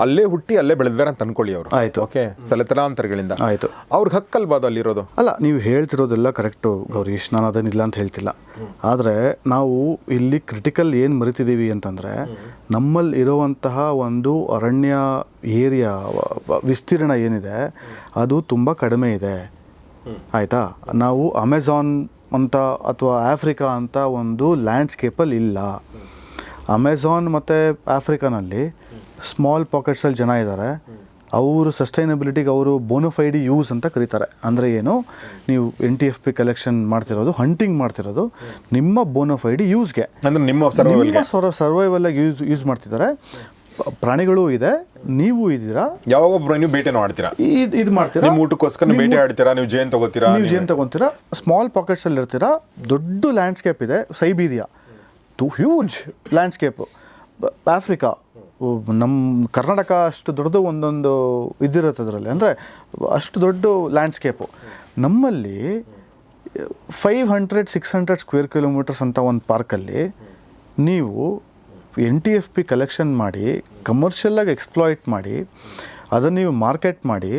A: ಅಲ್ಲೇ ಹುಟ್ಟಿ ಅಲ್ಲೇ ಬೆಳೆದಾರೆ ಅಂತ ಅನ್ಕೊಳ್ಳಿ ಅವರು.
B: ಆಯಿತು.
A: ಓಕೆ, ತಲೆತಲಾಂತರಗಳಿಂದ
B: ಆಯಿತು.
A: ಅವ್ರಿಗೆ ಹಕ್ಕಲ್ಬಾದು ಅಲ್ಲಿರೋದು.
B: ಅಲ್ಲ, ನೀವು ಹೇಳ್ತಿರೋದೆಲ್ಲ ಕರೆಕ್ಟು ಗೌರೀಶ್, ನಾನು ಅದನ್ನಿಲ್ಲ ಅಂತ ಹೇಳ್ತಿಲ್ಲ. ಆದರೆ ನಾವು ಇಲ್ಲಿ ಕ್ರಿಟಿಕಲ್ ಏನು ಮರಿತಿದ್ದೀವಿ ಅಂತಂದರೆ, ನಮ್ಮಲ್ಲಿ ಇರುವಂತಹ ಒಂದು ಅರಣ್ಯ ಏರಿಯಾ ವಿಸ್ತೀರ್ಣ ಏನಿದೆ ಅದು ತುಂಬ ಕಡಿಮೆ ಇದೆ. ಆಯಿತಾ? ನಾವು ಅಮೆಝಾನ್ ಅಂತ ಅಥವಾ ಆಫ್ರಿಕಾ ಅಂತ ಒಂದು ಲ್ಯಾಂಡ್ಸ್ಕೇಪಲ್ಲಿ ಇಲ್ಲ. ಅಮೆಝಾನ್ ಮತ್ತು ಆಫ್ರಿಕಾನಲ್ಲಿ ಸ್ಮಾಲ್ ಪಾಕೆಟ್ಸಲ್ಲಿ ಜನ ಇದ್ದಾರೆ. ಅವರು ಸಸ್ಟೈನಬಿಲಿಟಿಗೆ ಅವರು ಬೋನೋಫೈಡಿ ಯೂಸ್ ಅಂತ ಕರೀತಾರೆ. ಅಂದರೆ ಏನು, ನೀವು NTFP ಕಲೆಕ್ಷನ್ ಮಾಡ್ತಿರೋದು, ಹಂಟಿಂಗ್ ಮಾಡ್ತಿರೋದು ನಿಮ್ಮ ಬೋನೋಫೈಡಿ ಯೂಸ್ಗೆ,
A: ಅಂದರೆ ನಿಮ್ಮ
B: ಸರ್ವೈವಲ್ಲಾಗಿ ಯೂಸ್ ಮಾಡ್ತಿದ್ದಾರೆ. ಪ್ರಾಣಿಗಳು ಇದೆ, ನೀವು ಇದ್ದೀರಾ,
A: ಯಾವಾಗ ನೀವು ಬೇಟೆ ಮಾಡ್ತೀರಾ,
B: ಇದು ಮಾಡ್ತೀರಾ,
A: ನಿಮ್ಮ ಊಟಕ್ಕೋಸ್ಕರ ಬೇಟೆ ಆಡ್ತೀರಾ, ನೀವು ಜೇನು
B: ತಗೊತೀರಾ, ಸ್ಮಾಲ್ ಪಾಕೆಟ್ಸಲ್ಲಿ ಇರ್ತೀರಾ. ದೊಡ್ಡ ಲ್ಯಾಂಡ್ಸ್ಕೇಪ್ ಇದೆ, ಸೈಬೀರಿಯಾ ಹ್ಯೂಜ್ ಲ್ಯಾಂಡ್ಸ್ಕೇಪು. ಆಫ್ರಿಕಾ, ನಮ್ಮ ಕರ್ನಾಟಕ ಅಷ್ಟು ದೊಡ್ಡದು ಒಂದೊಂದು ಇದಿರುತ್ತೆ ಅದರಲ್ಲಿ. ಅಂದರೆ ಅಷ್ಟು ದೊಡ್ಡ ಲ್ಯಾಂಡ್ಸ್ಕೇಪು. ನಮ್ಮಲ್ಲಿ 500-600 ಸ್ಕ್ವೇರ್ ಕಿಲೋಮೀಟರ್ಸ್ ಅಂತ ಒಂದು ಪಾರ್ಕಲ್ಲಿ ನೀವು NTFP ಕಲೆಕ್ಷನ್ ಮಾಡಿ, ಕಮರ್ಷಿಯಲಾಗಿ ಎಕ್ಸ್ಪ್ಲಾಯ್ಟ್ ಮಾಡಿ, ಅದನ್ನು ನೀವು ಮಾರ್ಕೆಟ್ ಮಾಡಿ,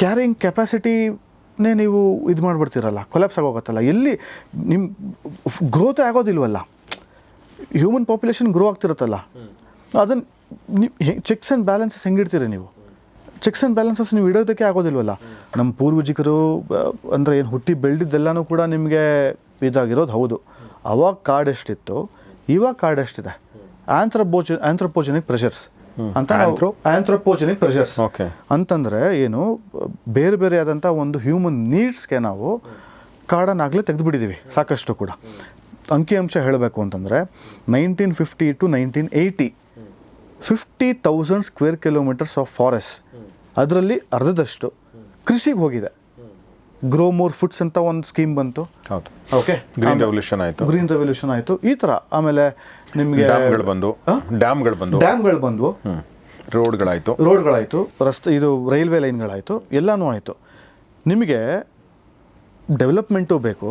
B: ಕ್ಯಾರಿಂಗ್ ಕೆಪಾಸಿಟಿನೇ ನೀವು ಇದು ಮಾಡಿಬಿಡ್ತೀರಲ್ಲ, ಕೊಲ್ಯಾಪ್ಸ್ ಆಗೋಗುತ್ತಲ್ಲ. ಎಲ್ಲಿ ನಿಮ್ಮ ಗ್ರೋತ್ ಆಗೋದಿಲ್ವಲ್ಲ, ಹ್ಯೂಮನ್ ಪಾಪ್ಯುಲೇಷನ್ ಗ್ರೋ ಆಗ್ತಿರುತ್ತಲ್ಲ, ಅದನ್ನು ನೀವು ಚೆಕ್ಸ್ ಆ್ಯಂಡ್ ಬ್ಯಾಲೆನ್ಸಸ್ ಹೆಂಗಿಡ್ತೀರಿ ನೀವು? ಚೆಕ್ಸ್ ಆ್ಯಂಡ್ ಬ್ಯಾಲೆನ್ಸಸ್ ನೀವು ಇಡೋದಕ್ಕೆ ಆಗೋದಿಲ್ವಲ್ಲ. ನಮ್ಮ ಪೂರ್ವಜಿಕರು ಅಂದರೆ ಏನು ಹುಟ್ಟಿ ಬೆಳೆದಿದ್ದೆಲ್ಲನೂ ಕೂಡ ನಿಮಗೆ ಇದಾಗಿರೋದು ಹೌದು. ಅವಾಗ ಕಾರ್ಡ್ ಎಷ್ಟಿತ್ತು, ಇವಾಗ ಕಾರ್ಡ್ ಎಷ್ಟಿದೆ? ಆಂಥ್ರೋಪೋಜೆನಿಕ್ ಪ್ರೆಷರ್ಸ್ ಅಂತ. ಆಂಥ್ರೋಪೋಜೆನಿಕ್ ಪ್ರೆಷರ್ಸ್ ಅಂತಂದರೆ ಏನು, ಬೇರೆ ಬೇರೆ ಆದಂಥ ಒಂದು ಹ್ಯೂಮನ್ ನೀಡ್ಸ್ಗೆ ನಾವು ಕಾರ್ಡನ್ನಾಗಲೇ ತೆಗೆದುಬಿಟ್ಟಿದ್ದೀವಿ ಸಾಕಷ್ಟು ಕೂಡ. ಅಂಕಿಅಂಶ ಹೇಳಬೇಕು ಅಂತಂದರೆ 1950 to 1980 50,000 square kilometres of forest, ಅದರಲ್ಲಿ ಅರ್ಧದಷ್ಟು ಕೃಷಿಗೆ ಹೋಗಿದೆ. ಗ್ರೋ ಮೋರ್ ಫುಡ್ಸ್ ಅಂತ ಒಂದು ಸ್ಕೀಮ್ ಬಂತು.
A: ಹೌದು,
B: ಓಕೆ,
A: ಗ್ರೀನ್ ರೆವಲ್ಯೂಷನ್ ಆಯಿತು,
B: ಗ್ರೀನ್ ರೆವಲ್ಯೂಷನ್ ಆಯಿತು. ಈ ಥರ ಆಮೇಲೆ ನಿಮಗೆ
A: ಡ್ಯಾಮ್ಗಳು ಬಂದು
B: ರೋಡ್ಗಳಾಯಿತು, ರಸ್ತೆ, ಇದು ರೈಲ್ವೆ ಲೈನ್ಗಳಾಯಿತು, ಎಲ್ಲನೂ ಆಯಿತು. ನಿಮಗೆ ಡೆವಲಪ್ಮೆಂಟು ಬೇಕು.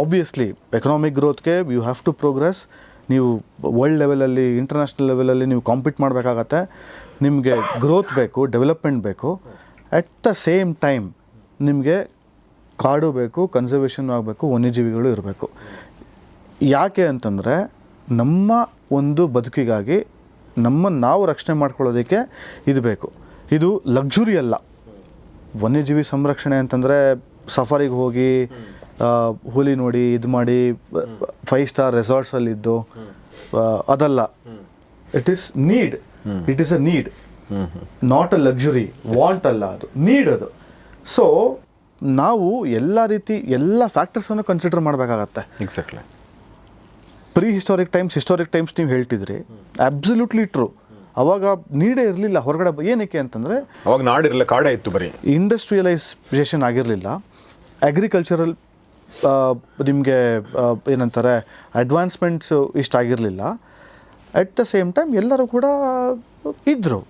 B: ಆಬ್ವಿಯಸ್ಲಿ ಎಕನಾಮಿಕ್ ಗ್ರೋತ್ಗೆ ಯು ಹ್ಯಾವ್ ಟು ಪ್ರೋಗ್ರೆಸ್. ನೀವು ವರ್ಲ್ಡ್ ಲೆವೆಲಲ್ಲಿ, ಇಂಟರ್ನ್ಯಾಷನಲ್ ಲೆವೆಲಲ್ಲಿ ನೀವು ಕಾಂಪೀಟ್ ಮಾಡಬೇಕಾಗತ್ತೆ. ನಿಮಗೆ ಗ್ರೋತ್ ಬೇಕು, ಡೆವಲಪ್ಮೆಂಟ್ ಬೇಕು. ಅಟ್ ದ ಸೇಮ್ ಟೈಮ್ ನಿಮಗೆ ಕಾಡು ಬೇಕು, ಕನ್ಸರ್ವೇಷನ್ ಆಗಬೇಕು, ವನ್ಯಜೀವಿಗಳು ಇರಬೇಕು. ಯಾಕೆ ಅಂತಂದರೆ ನಮ್ಮ ಒಂದು ಬದುಕಿಗಾಗಿ ನಮ್ಮನ್ನು ನಾವು ರಕ್ಷಣೆ ಮಾಡ್ಕೊಳ್ಳೋದಕ್ಕೆ ಇದು ಬೇಕು. ಇದು ಲಕ್ಸುರಿ ಅಲ್ಲ. ವನ್ಯಜೀವಿ ಸಂರಕ್ಷಣೆ ಅಂತಂದರೆ ಸಫಾರಿಗೆ ಹೋಗಿ ಹುಲಿ ನೋಡಿ ಇದು ಮಾಡಿ 5 ಸ್ಟಾರ್ ರೆಸಾರ್ಟ್ಸಲ್ಲಿದ್ದು ಅದಲ್ಲ. It is need. It is a need, not a luxury. Want ಅಲ್ಲ, ಅದು ನೀಡ್. ಅದು ಸೊ ನಾವು ಎಲ್ಲ ರೀತಿ ಎಲ್ಲ ಫ್ಯಾಕ್ಟರ್ಸನ್ನು ಕನ್ಸಿಡರ್ ಮಾಡಬೇಕಾಗತ್ತೆ.
A: ಎಕ್ಸಾಕ್ಟ್ಲಿ.
B: ಪ್ರೀ ಹಿಸ್ಟಾರಿಕ್ ಟೈಮ್ಸ್ ನೀವು ಹೇಳ್ತಿದ್ರಿ, ಅಬ್ಸಲ್ಯೂಟ್ಲಿ ಟ್ರೂ. ಅವಾಗ ನೀಡೇ ಇರಲಿಲ್ಲ ಹೊರಗಡೆ. ಏನಕ್ಕೆ ಅಂತಂದರೆ
A: ಅವಾಗ ನಾಡಿರಲಿಲ್ಲ, ಕಾಡೇ ಇತ್ತು ಬರೀ.
B: ಇಂಡಸ್ಟ್ರಿಯಲೈಸೇಷನ್ ಆಗಿರಲಿಲ್ಲ. ಅಗ್ರಿಕಲ್ಚರಲ್ ನಿಮಗೆ ಏನಂತಾರೆ ಅಡ್ವಾನ್ಸ್ಮೆಂಟ್ಸು ಇಷ್ಟ ಆಗಿರಲಿಲ್ಲ. ಅಟ್ ದ ಸೇಮ್ ಟೈಮ್ ಎಲ್ಲರೂ ಕೂಡ ಇದ್ದರು.